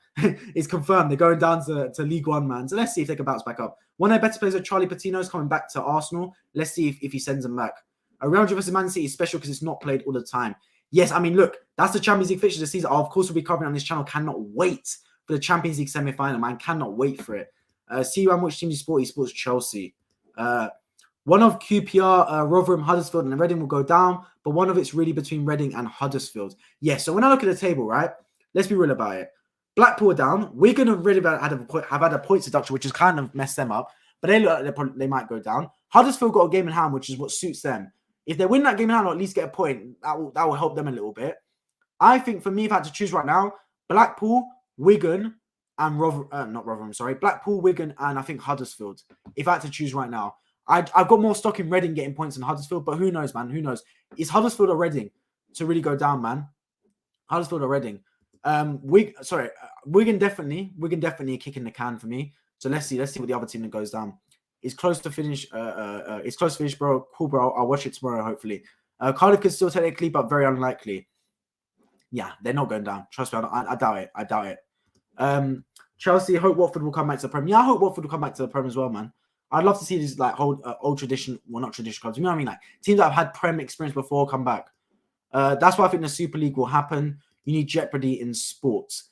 It's confirmed. They're going down to League One, man. So let's see if they can bounce back up. One of their better players, Charlie Patino, is coming back to Arsenal. Let's see if he sends them back. Real Madrid versus Man City is special because it's not played all the time. Yes, I mean, look, that's the Champions League fixture this season. Of course, we'll be covering on this channel. Cannot wait for the Champions League semi-final, man. Cannot wait for it. See which team you support. He supports Chelsea. One of QPR, Rotherham, Huddersfield, and Reading will go down, but one of it's really between Reading and Huddersfield. Yeah, so when I look at the table, right, let's be real about it. Blackpool are down. We're going to really have had a points deduction, which has kind of messed them up. but they look like they might go down. Huddersfield got a game in hand, which is what suits them. If they win that game in hand or at least get a point, that will help them a little bit. I think for me, if I had to choose right now, Blackpool, Wigan, and Blackpool, Wigan, and I think Huddersfield. If I had to choose right now, I've got more stock in Reading getting points than Huddersfield, but who knows, man? Who knows? Is Huddersfield or Reading to really go down, man? Huddersfield or Reading? Wigan definitely a kick in the can for me. So let's see what the other team that goes down. It's close to finish. It's close to finish, bro. Cool, bro. I'll watch it tomorrow, hopefully. Cardiff could still technically, but very unlikely. Yeah, they're not going down. Trust me, I doubt it. Chelsea, hope Watford will come back to the Prem. Yeah, I hope Watford will come back to the Prem as well, man. I'd love to see these like old tradition, well, not traditional clubs. You know what I mean? Like teams that have had Prem experience before come back. That's why I think the Super League will happen. You need jeopardy in sports.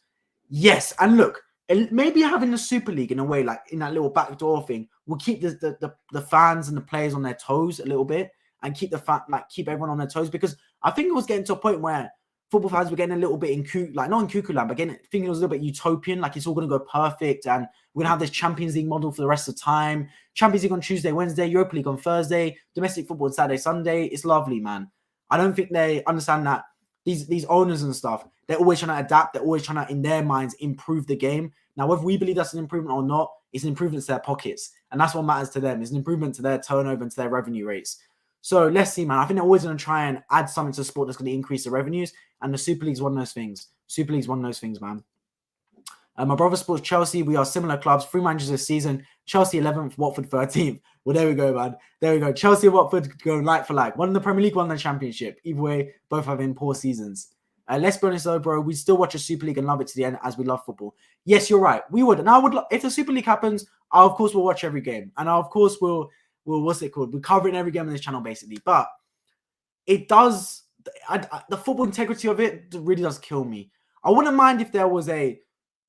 Yes, and look, maybe having the Super League in a way, like in that little backdoor thing, will keep the fans and the players on their toes a little bit, and keep keep everyone on their toes, because I think it was getting to a point where football fans were getting a little bit not in cuckoo land, but thinking it was a little bit utopian, like it's all going to go perfect, and we're going to have this Champions League model for the rest of the time. Champions League on Tuesday, Wednesday, Europa League on Thursday, domestic football on Saturday, Sunday. It's lovely, man. I don't think they understand that these owners and stuff, they're always trying to adapt. They're always trying to, in their minds, improve the game. Now, whether we believe that's an improvement or not, it's an improvement to their pockets. And that's what matters to them. It's an improvement to their turnover and to their revenue rates. So let's see, man. I think they're always going to try and add something to the sport that's going to increase the revenues. And the Super League's one of those things. Super League's one of those things, man. My brother supports Chelsea. We are similar clubs. 3 managers this season. Chelsea 11th, Watford 13th. Well, there we go, man. There we go. Chelsea and Watford go like for like. One in the Premier League, one in the Championship. Either way, both having poor seasons. Let's be honest though, bro. We still watch a Super League and love it to the end, as we love football. Yes, you're right. We would. And I would. If the Super League happens, of course we'll watch every game, and of course we'll what's it called? We're covering every game on this channel basically. But it does. The football integrity of it really does kill me. I wouldn't mind if there was a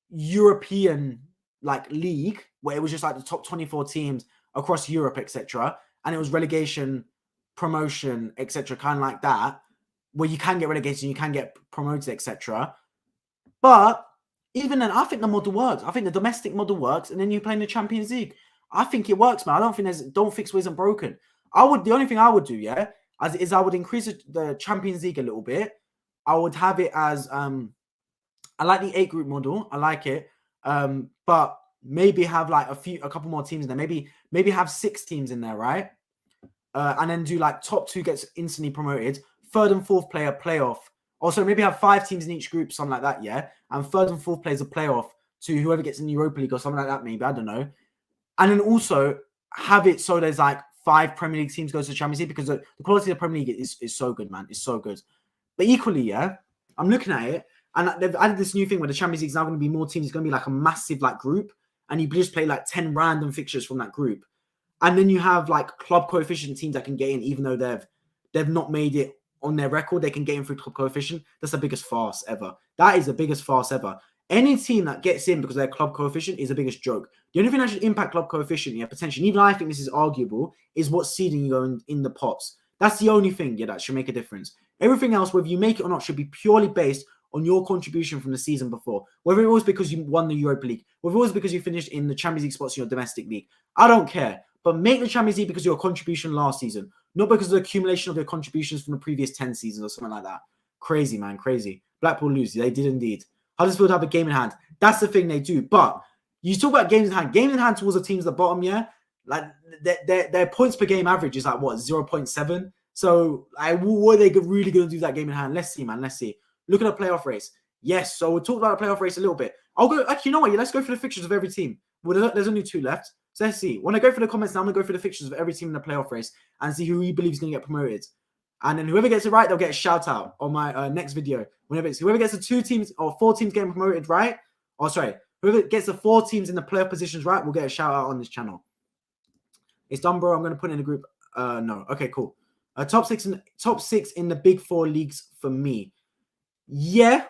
European like league where it was just like the top 24 teams across Europe, etc., and it was relegation, promotion, etc., kind of like that, where you can get relegated and you can get promoted, etc. But even then, I think the model works. I think the domestic model works, and then you play in the Champions League. I think it works, man. I don't think don't fix what isn't broken. The only thing I would do, yeah, is I would increase the Champions League a little bit. I would have it as I like the 8 group model. I like it. But maybe have like a couple more teams in there. Maybe have 6 teams in there, right? And then do like top 2 gets instantly promoted. 3rd and 4th player playoff. Also, maybe have 5 teams in each group, something like that, yeah? And 3rd and 4th players a playoff to whoever gets in the Europa League or something like that, maybe. I don't know. And then also have it so there's like 5 Premier League teams go to the Champions League, because the quality of the Premier League is so good, man. It's so good. But equally, yeah, I'm looking at it, and they've added this new thing where the Champions League is now going to be more teams. It's going to be like a massive like group, and you just play like 10 random fixtures from that group. And then you have like club coefficient teams that can get in, even though they've not made it on their record. They can get in through club coefficient. That's the biggest farce ever. That is the biggest farce ever. Any team that gets in because of their club coefficient is the biggest joke. The only thing that should impact club coefficient, yeah, potentially, even I think this is arguable, is what seeding you go in the pots. That's the only thing, yeah, that should make a difference. Everything else, whether you make it or not, should be purely based on your contribution from the season before. Whether it was because you won the Europa League, whether it was because you finished in the Champions League spots in your domestic league. I don't care. But make the Champions League because of your contribution last season, not because of the accumulation of your contributions from the previous 10 seasons or something like that. Crazy, man, crazy. Blackpool lose. They did indeed. Huddersfield have a game in hand. That's the thing they do. But you talk about games in hand. Games in hand towards the teams at the bottom, yeah? Like, their points per game average is like, what, 0.7? So, what are they really going to do that game in hand? Let's see, man. Let's see. Look at the playoff race. Yes, so we'll talk about the playoff race a little bit. I'll go, actually, you know what? Yeah, let's go for the fixtures of every team. Well, there's only 2 left. So let's see. When I go for the comments now, I'm going to go for the fixtures of every team in the playoff race and see who he believes is going to get promoted. And then whoever gets it right, they'll get a shout out on my next video. Whoever gets the 2 teams or 4 teams getting promoted right, whoever gets the 4 teams in the playoff positions right, will get a shout out on this channel. It's done, bro. I'm going to put in a group. No. Okay, cool. Top 6 in the big 4 leagues for me. Yeah.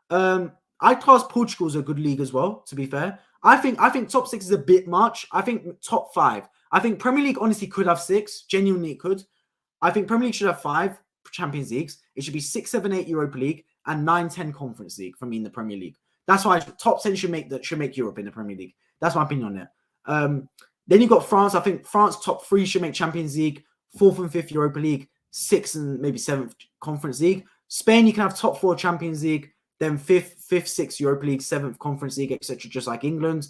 I class Portugal as a good league as well, to be fair. I think top 6 is a bit much. I think top 5. I think Premier League honestly could have 6. Genuinely, it could. I think Premier League should have 5 Champions Leagues. It should be 6, 7, 8 Europa League and 9, 10 Conference League for me in the Premier League. That's why top 10 should make Europe in the Premier League. That's my opinion on it. Then you've got France. I think France top 3 should make Champions League, 4th and 5th Europa League, 6th and maybe 7th Conference League. Spain, you can have top 4 Champions League, then 5th, 6th Europa League, 7th Conference League, etc., just like England.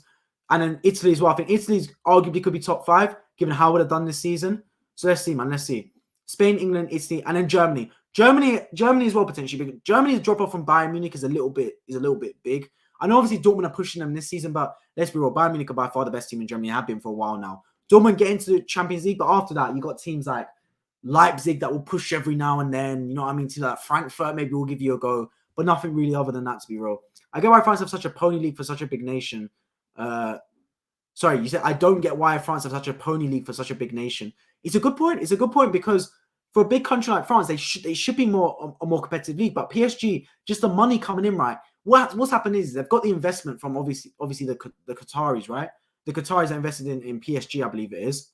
And then Italy as well. I think Italy's arguably could be top 5, given how they've done this season. So let's see, man. Let's see. Spain, England, Italy, and then Germany. Germany as well potentially. Because Germany's drop off from Bayern Munich is a little bit big. I know obviously Dortmund are pushing them this season, but let's be real, Bayern Munich are by far the best team in Germany. Have been for a while now. Dortmund get into the Champions League, but after that, you got teams like Leipzig that will push every now and then. You know what I mean? Teams like Frankfurt maybe will give you a go, but nothing really other than that, to be real. I get why France have such a pony league for such a big nation. Sorry, you said I don't get why France have such a pony league for such a big nation. It's a good point. It's a good point because for a big country like France, they should be a more competitive league. But PSG, just the money coming in, right? What's happened is they've got the investment from obviously the Qataris, right? The Qataris are invested in PSG, I believe it is.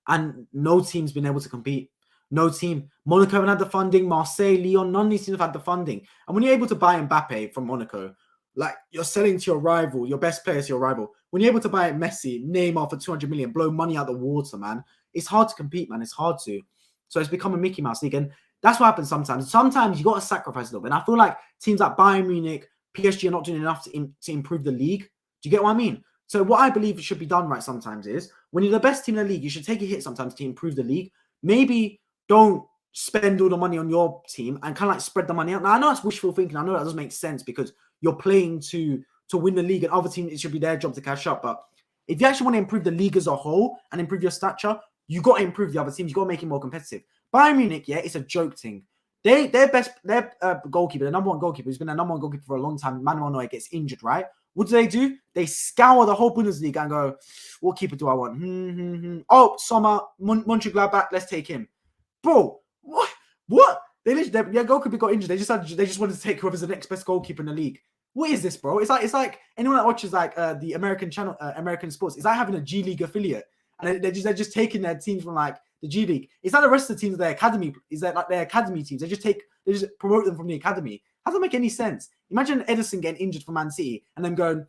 And no team's been able to compete. No team. Monaco haven't had the funding. Marseille, Lyon, none of these teams have had the funding. And when you're able to buy Mbappe from Monaco, like you're selling to your rival, your best player to your rival. When you're able to buy Messi, Neymar for 200 million, blow money out the water, man. It's hard to compete, man. It's hard to. So it's become a Mickey Mouse league. And that's what happens sometimes. Sometimes you got to sacrifice a little bit. And I feel like teams like Bayern Munich, PSG are not doing enough to improve the league. Do you get what I mean? So what I believe should be done right sometimes is when you're the best team in the league, you should take a hit sometimes to improve the league. Maybe don't spend all the money on your team and kind of like spread the money out. Now, I know that's wishful thinking. I know that doesn't make sense because you're playing to win the league and other teams, it should be their job to catch up. But if you actually want to improve the league as a whole and improve your stature, you got to improve the other teams. You got to make it more competitive. Bayern Munich, yeah, it's a joke thing. Their goalkeeper, the number one goalkeeper, who's been the number one goalkeeper for a long time, Manuel Neuer, gets injured, right? What do? They scour the whole Bundesliga and go, what keeper do I want? Oh, Sommer, Mönchengladbach, let's take him. Bro, what? Their goalkeeper got injured. They just wanted to take whoever's the next best goalkeeper in the league. What is this, bro? It's like anyone that watches like the American channel, American sports. It's like having a G League affiliate, and they're just taking their teams from like the G League. It's like the rest of the teams of their academy. Is that like their academy teams? They just promote them from the academy. How does that make any sense? Imagine Edison getting injured for Man City and then going,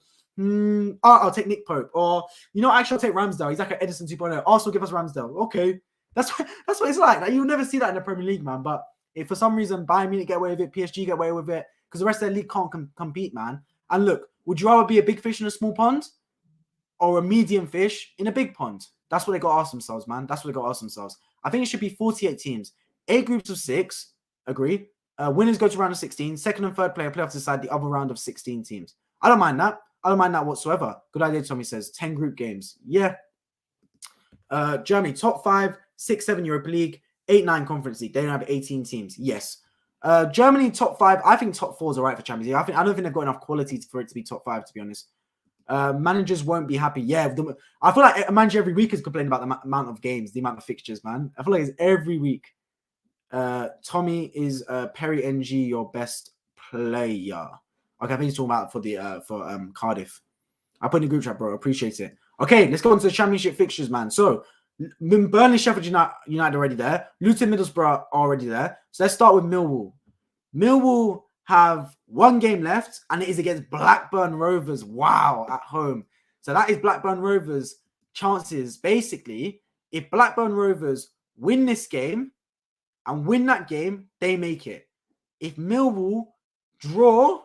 I'll take Nick Pope, or actually I'll take Ramsdale. He's like an Edison 2.0. Arsenal give us Ramsdale. Okay, that's what it's like. You'll never see that in the Premier League, man. But if for some reason Bayern Munich get away with it, PSG get away with it, because the rest of their league can't compete, man. And look, would you rather be a big fish in a small pond or a medium fish in a big pond? That's what they got to ask themselves, man. That's what they got to ask themselves. I think it should be 48 teams, 8 groups of 6. Agree. Winners go to round of 16. Second and third playoffs decide the other round of 16 teams. I don't mind that. I don't mind that whatsoever. Good idea, Tommy says. 10 group games. Yeah. Germany, top 5, 6, 7 Europa League, 8, 9 Conference League. They don't have 18 teams. Yes. Germany, top 5. I think top 4 is all right for Champions League. I don't think they've got enough quality for it to be top 5, to be honest. Managers won't be happy. Yeah. I feel like a manager every week is complaining about the amount of games, the amount of fixtures, man. I feel like it's every week. Tommy, is Perry NG your best player? Okay, I think he's talking about for Cardiff. I put in the group chat, bro. Appreciate it. Okay, let's go into the Championship fixtures, man. So Burnley, Sheffield United already there. Luton, Middlesbrough are already there. So let's start with Millwall. Millwall have 1 game left, and it is against Blackburn Rovers. Wow, at home. So that is Blackburn Rovers' chances. Basically, if Blackburn Rovers win this game and win that game, they make it. If Millwall draw,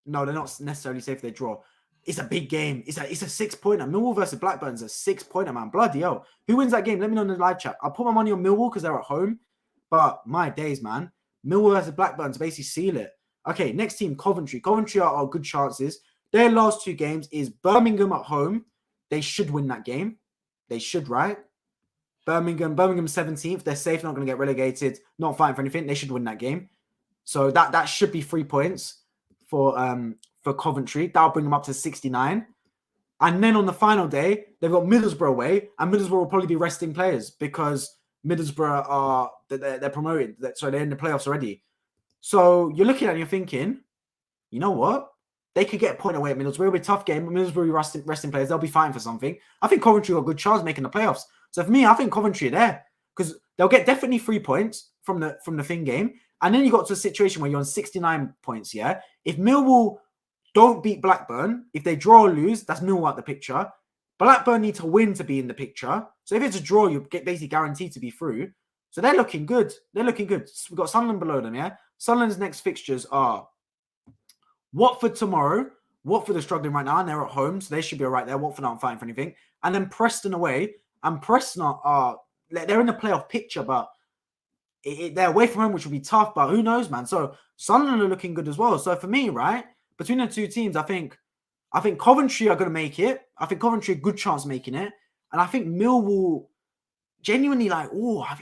no, they're not necessarily safe if they draw. It's a big game. It's a 6-pointer. Millwall versus Blackburn's a 6-pointer, man. Bloody hell. Who wins that game? Let me know in the live chat. I'll put my money on Millwall because they're at home. But my days, man. Millwall versus Blackburn to basically seal it. Okay, next team, Coventry. Coventry are good chances. Their last 2 games is Birmingham at home. They should win that game. They should, right? Birmingham 17th. They're safe, not going to get relegated. Not fighting for anything. They should win that game. So that should be 3 points for Coventry. That'll bring them up to 69. And then on the final day, they've got Middlesbrough away, and Middlesbrough will probably be resting players because Middlesbrough they're promoted. So they're in the playoffs already. So you're looking at it and you're thinking, you know what? They could get a point away at Middlesbrough. It'll be a tough game. Middlesbrough will be resting players. They'll be fighting for something. I think Coventry got a good chance of making the playoffs. So for me, I think Coventry are there because they'll get definitely 3 points from the thing game. And then you got to a situation where you're on 69 points, yeah? If Millwall don't beat Blackburn, if they draw or lose, that's Millwall out the picture. Blackburn need to win to be in the picture. So if it's a draw, you're basically guaranteed to be through. So they're looking good. They're looking good. We've got Sunderland below them, yeah? Sunderland's next fixtures are Watford tomorrow. Watford are struggling right now, and they're at home, so they should be all right there. Watford aren't fighting for anything. And then Preston away. And Preston they're in the playoff picture, but they're away from home, which will be tough. But who knows, man? So Sunderland are looking good as well. So for me, right, between the two teams, I think Coventry are going to make it. I think Coventry a good chance making it. And I think Millwall genuinely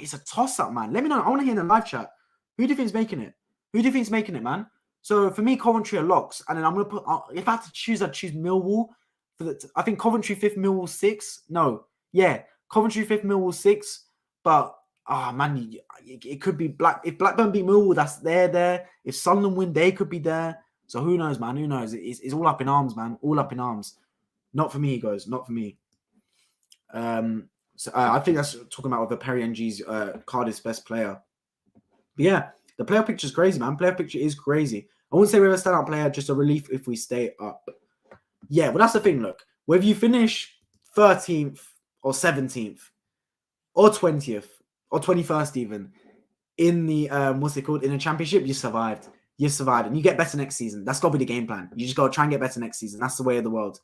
it's a toss-up, man. Let me know. I want to hear in the live chat. Who do you think is making it? Who do you think is making it, man? So for me, Coventry are locks. And then I'm going to put, if I had to choose, I'd choose Millwall. I think Coventry 5th, Millwall 6th. No. Yeah. Coventry 5th, Millwall 6th. But, man, it could be if Blackburn beat Millwall, they're there. If Sunderland win, they could be there. So who knows, man? Who knows? It's all up in arms, man. All up in arms. Not for me, guys. Not for me. So I think that's talking about with the Perry NG's Cardiff's best player. But yeah, the player picture is crazy, man. Player picture is crazy. I wouldn't say we have a standout player, just a relief if we stay up. Yeah, but that's the thing. Look, whether you finish 13th or 17th or 20th or 21st even in the in the championship, you survived. You survived, and you get better next season. That's got to be the game plan. You just got to try and get better next season. That's the way of the world.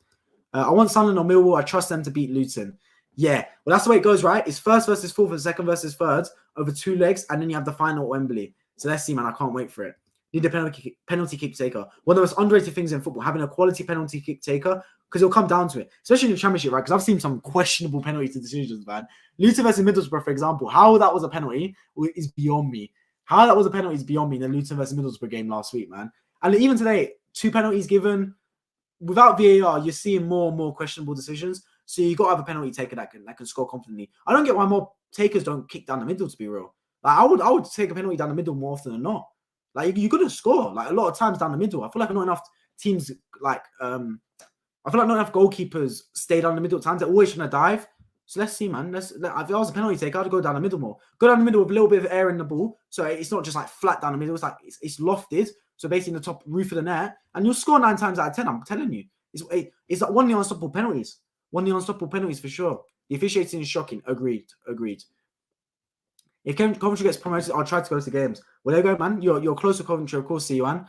I want Sunderland or Millwall. I trust them to beat Luton. Yeah, well, that's the way it goes, right? It's first versus fourth and second versus third over 2 legs, and then you have the final at Wembley. So let's see, man. I can't wait for it. Need a penalty kick taker. One of the most underrated things in football, having a quality penalty kick taker, because it'll come down to it, especially in the championship, right? Because I've seen some questionable penalty decisions, man. Luton versus Middlesbrough, for example, how that was a penalty is beyond me. How that was a penalty is beyond me in the Luton versus Middlesbrough game last week, man. And even today, 2 penalties given. Without VAR, you're seeing more and more questionable decisions. So you got to have a penalty taker that can score confidently. I don't get why more takers don't kick down the middle, to be real. Like I would take a penalty down the middle more often than not. Like you couldn't score like a lot of times down the middle. I feel like not enough teams I feel like not enough goalkeepers stay down the middle at times. They're always trying to dive. So let's see, man. If I was a penalty taker, I'd go down the middle more. Go down the middle with a little bit of air in the ball. So it's not just like flat down the middle. It's like it's lofted. So basically in the top roof of the net. And you'll score 9 times out of 10, I'm telling you. It's like one of the unstoppable penalties. One of the unstoppable penalties for sure. The officiating is shocking. Agreed. If Coventry gets promoted, I'll try to go to games. Well, there you go, man. You're close to Coventry, of course, Siwan.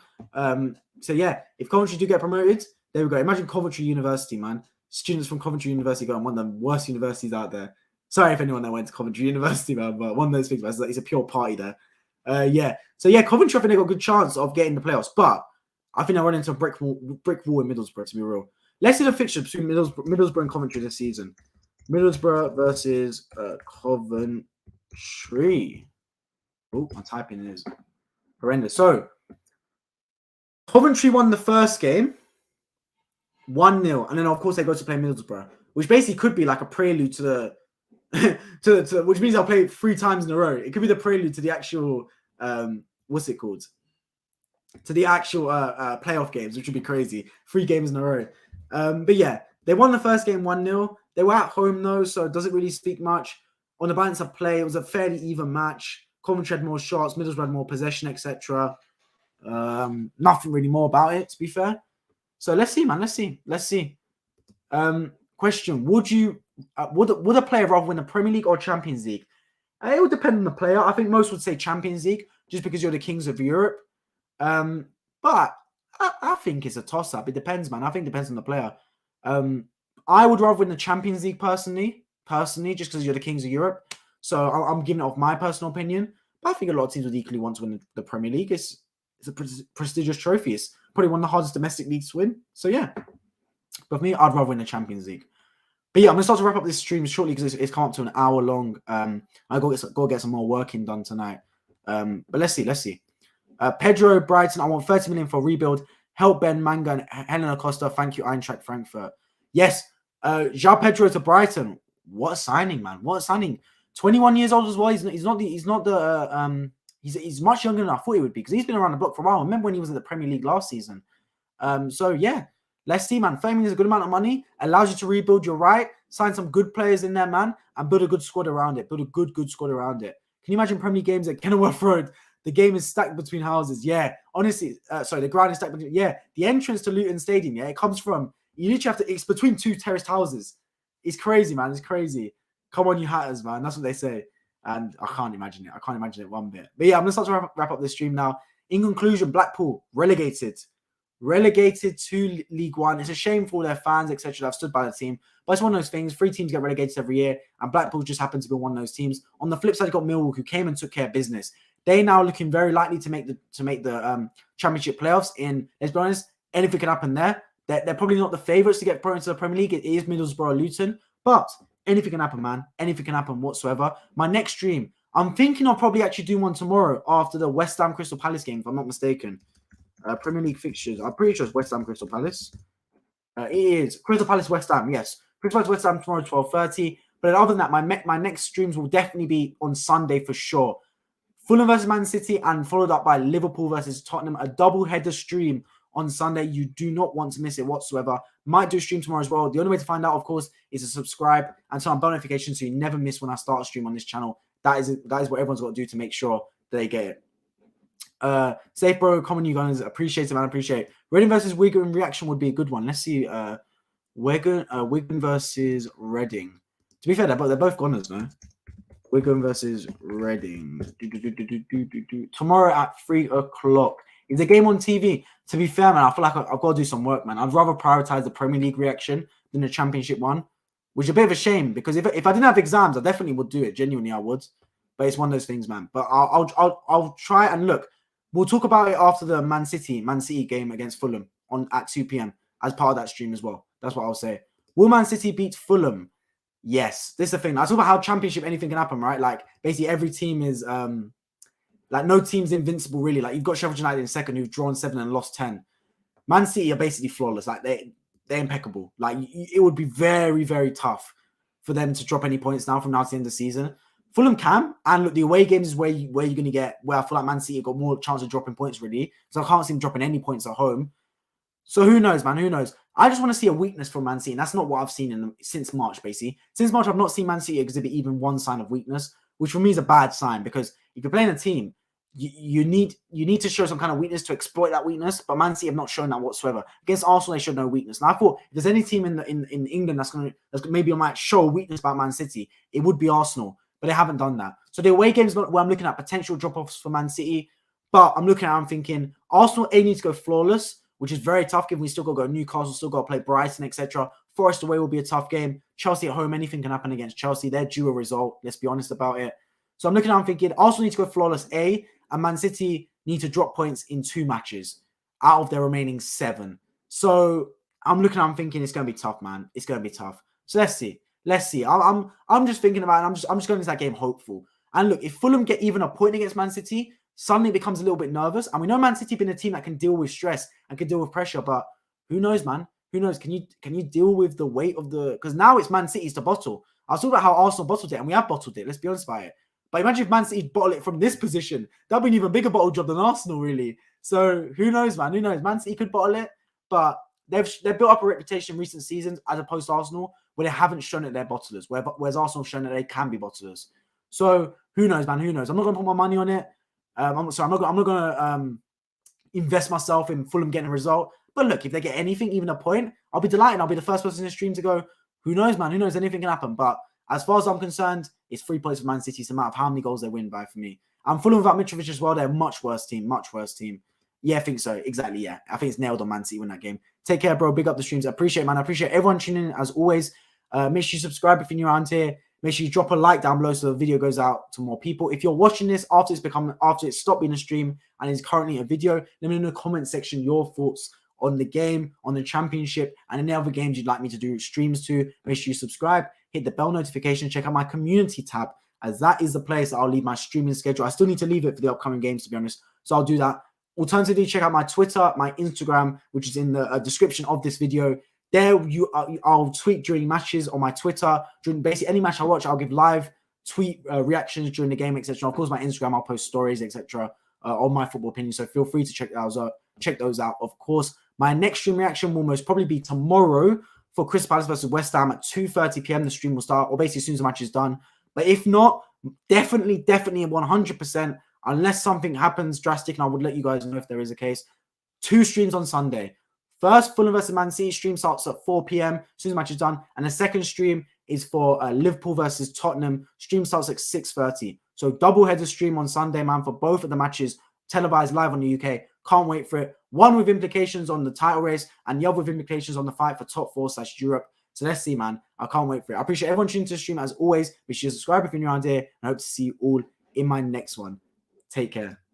So yeah, if Coventry do get promoted, there we go. Imagine Coventry University, man. Students from Coventry University going one of the worst universities out there. Sorry if anyone that went to Coventry University, man, but one of those things, man, it's a pure party there. Yeah. So yeah, Coventry, I think they got a good chance of getting the playoffs, but I think I run into a brick wall in Middlesbrough, to be real. Let's see the fixture between Middlesbrough and Coventry this season. Middlesbrough versus Coventry. Oh, my typing is horrendous. So, Coventry won the first game 1-0. And then, of course, they go to play Middlesbrough, which basically could be like a prelude to the... which means I'll play 3 times in a row. It could be the prelude to the actual... what's it called? To the actual playoff games, which would be crazy. 3 games in a row. But yeah, they won the first game 1-0. They were at home though, so it doesn't really speak much. On the balance of play, it was a fairly even match. Coventry had more shots, Middlesbrough had more possession, etc. Nothing really more about it, to be fair. So let's see, man. Let's see. Question: would a player rather win the Premier League or Champions League? It would depend on the player. I think most would say Champions League, just because you're the kings of Europe. But I think it's a toss-up. It depends, man. I think it depends on the player. I would rather win the Champions League personally, just because you're the kings of Europe. So I'm giving it off my personal opinion. But I think a lot of teams would equally want to win the Premier League. It's a prestigious trophy. It's probably one of the hardest domestic leagues to win. So yeah. But for me, I'd rather win the Champions League. But yeah, I'm going to start to wrap up this stream shortly because it's come up to an hour long. I go get some more working done tonight. But let's see. Pedro Brighton, I want 30 million for rebuild. Help Ben Manga and Helena Costa. Thank you, Eintracht Frankfurt. Yes, João Pedro to Brighton. What a signing, man! What a signing. 21 years old as well. He's much younger than I thought he would be because he's been around the block for a while. I remember when he was in the Premier League last season. So yeah, let's see, man. 30 million is a good amount of money. Allows you to rebuild. You're right. Sign some good players in there, man, and build a good squad around it. Build a good squad around it. Can you imagine Premier League games at Kenilworth Road? The game is stacked between houses. Yeah, honestly, the ground is stacked between. Yeah, the entrance to Luton Stadium. Yeah, it comes from. You literally have to. It's between 2 terraced houses. It's crazy, man. It's crazy. Come on, you hatters, man. That's what they say. And I can't imagine it. I can't imagine it one bit. But yeah, I'm going to start to wrap up this stream now. In conclusion, Blackpool, relegated. Relegated to League One. It's a shame for their fans, etc. I've stood by the team. But it's one of those things. 3 teams get relegated every year. And Blackpool just happened to be one of those teams. On the flip side, you've got Millwall, who came and took care of business. They now looking very likely to make the Championship playoffs. Let's be honest, anything can happen there. They're probably not the favourites to get promoted to the Premier League. It is Middlesbrough, Luton. But anything can happen, man. Anything can happen whatsoever. My next stream, I'm thinking I'll probably actually do one tomorrow after the West Ham Crystal Palace game, if I'm not mistaken. Premier League fixtures. I'm pretty sure it's West Ham Crystal Palace. It is Crystal Palace West Ham. Yes, Crystal Palace West Ham tomorrow 12:30. But other than that, my next streams will definitely be on Sunday for sure. Fulham versus Man City and followed up by Liverpool versus Tottenham. A double-header stream on Sunday. You do not want to miss it whatsoever. Might do a stream tomorrow as well. The only way to find out, of course, is to subscribe and turn on bell notifications so you never miss when I start a stream on this channel. That is what everyone's got to do to make sure that they get it. Safe bro, common you guys. Appreciate it, man. Appreciate it. Reading versus Wigan reaction would be a good one. Let's see. Wigan versus Reading. To be fair, they're both goners, no? Wigan versus Reading. Tomorrow at 3 o'clock. Is the game on TV? To be fair, man, I feel like I've got to do some work, man. I'd rather prioritize the Premier League reaction than the Championship one, which is a bit of a shame because if I didn't have exams, I definitely would do it. Genuinely, I would. But it's one of those things, man. But I'll try and look. We'll talk about it after the Man City game against Fulham at 2 p.m. as part of that stream as well. That's what I'll say. Will Man City beat Fulham? Yes. This is the thing. I talk about how Championship anything can happen, right? Like basically every team is like no team's invincible really. Like you've got Sheffield United in second who've drawn 7 and lost 10. Man City are basically flawless. Like they're impeccable. Like it would be very, very tough for them to drop any points now from now to the end of the season. Fulham can, and look, the away games is where you're going to get, where I feel like Man City got more chance of dropping points really. So I can't see them dropping any points at home. So who knows, man? Who knows? I just want to see a weakness from Man City, and that's not what I've seen in them since March, basically. Since March, I've not seen Man City exhibit even one sign of weakness, which for me is a bad sign because if you're playing a team, you need to show some kind of weakness to exploit that weakness. But Man City have not shown that whatsoever. Against Arsenal, they showed no weakness. And I thought if there's any team in England that's maybe might show a weakness about Man City, it would be Arsenal. But they haven't done that. So the away games where I'm looking at potential drop-offs for Man City. But I'm thinking Arsenal need to go flawless, which is very tough given we still got to go Newcastle, still got to play Brighton, etc. Forest away will be a tough game. Chelsea at home, anything can happen against Chelsea. They're due a result. Let's be honest about it. So I'm thinking Arsenal need to go flawless and Man City need to drop points in 2 matches out of their remaining 7. So I'm thinking it's going to be tough, man. It's going to be tough. So let's see. I'm just thinking about it. I'm just going into that game hopeful. And look, if Fulham get even a point against Man City, suddenly it becomes a little bit nervous. And we know Man City been a team that can deal with stress and can deal with pressure. But who knows, man? Who knows? Can you deal with the weight of the? Because now it's Man City's to bottle. I was talking about how Arsenal bottled it, and we have bottled it. Let's be honest about it. But imagine if Man City bottle it from this position. That'd be an even bigger bottle job than Arsenal, really. So who knows, man? Who knows? Man City could bottle it, but they've built up a reputation in recent seasons as opposed to Arsenal, where they haven't shown that they're bottlers, whereas Arsenal have shown that they can be bottlers. So who knows, man? Who knows? I'm not going to put my money on it. I'm not going to invest myself in Fulham getting a result. But look, if they get anything, even a point, I'll be delighted. I'll be the first person in the stream to go, who knows, man? Who knows? Anything can happen. But as far as I'm concerned, it's 3 points for Man City. It's the amount of how many goals they win by for me. And Fulham without Mitrovic as well. They're a much worse team. Yeah, I think so. Exactly, yeah. I think it's nailed on Man City win that game. Take care, bro. Big up the streams. I appreciate it, man. I appreciate everyone tuning in as always. Make sure you subscribe if you're new around here. Make sure you drop a like down below so the video goes out to more people. If you're watching this after it's stopped being a stream and is currently a video, let me know in the comment section your thoughts on the game, on the championship, and any other games you'd like me to do streams to. Make sure you subscribe, hit the bell notification, check out my community tab, as that is the place I'll leave my streaming schedule. I still need to leave it for the upcoming games, to be honest. So I'll do that. Alternatively, check out my Twitter, my Instagram, which is in the description of this video. There, I'll tweet during matches on my Twitter. During basically any match I watch, I'll give live tweet reactions during the game, etc. Of course, my Instagram, I'll post stories, etc. On my football opinion. So feel free to check those out. Of course, my next stream reaction will most probably be tomorrow for Crystal Palace versus West Ham at 2:30 p.m. The stream will start, or basically as soon as the match is done. But if not, definitely 100%, unless something happens drastic, and I would let you guys know if there is a case, 2 streams on Sunday. First, Fulham versus Man City stream starts at 4 p.m. as soon as the match is done. And the second stream is for Liverpool versus Tottenham. Stream starts at 6:30. So double-header stream on Sunday, man, for both of the matches, televised live on the UK. Can't wait for it. One with implications on the title race and the other with implications on the fight for top 4/Europe. So let's see, man. I can't wait for it. I appreciate everyone tuning to the stream as always. Make sure you subscribe if you're new around here. And I hope to see you all in my next one. Take care.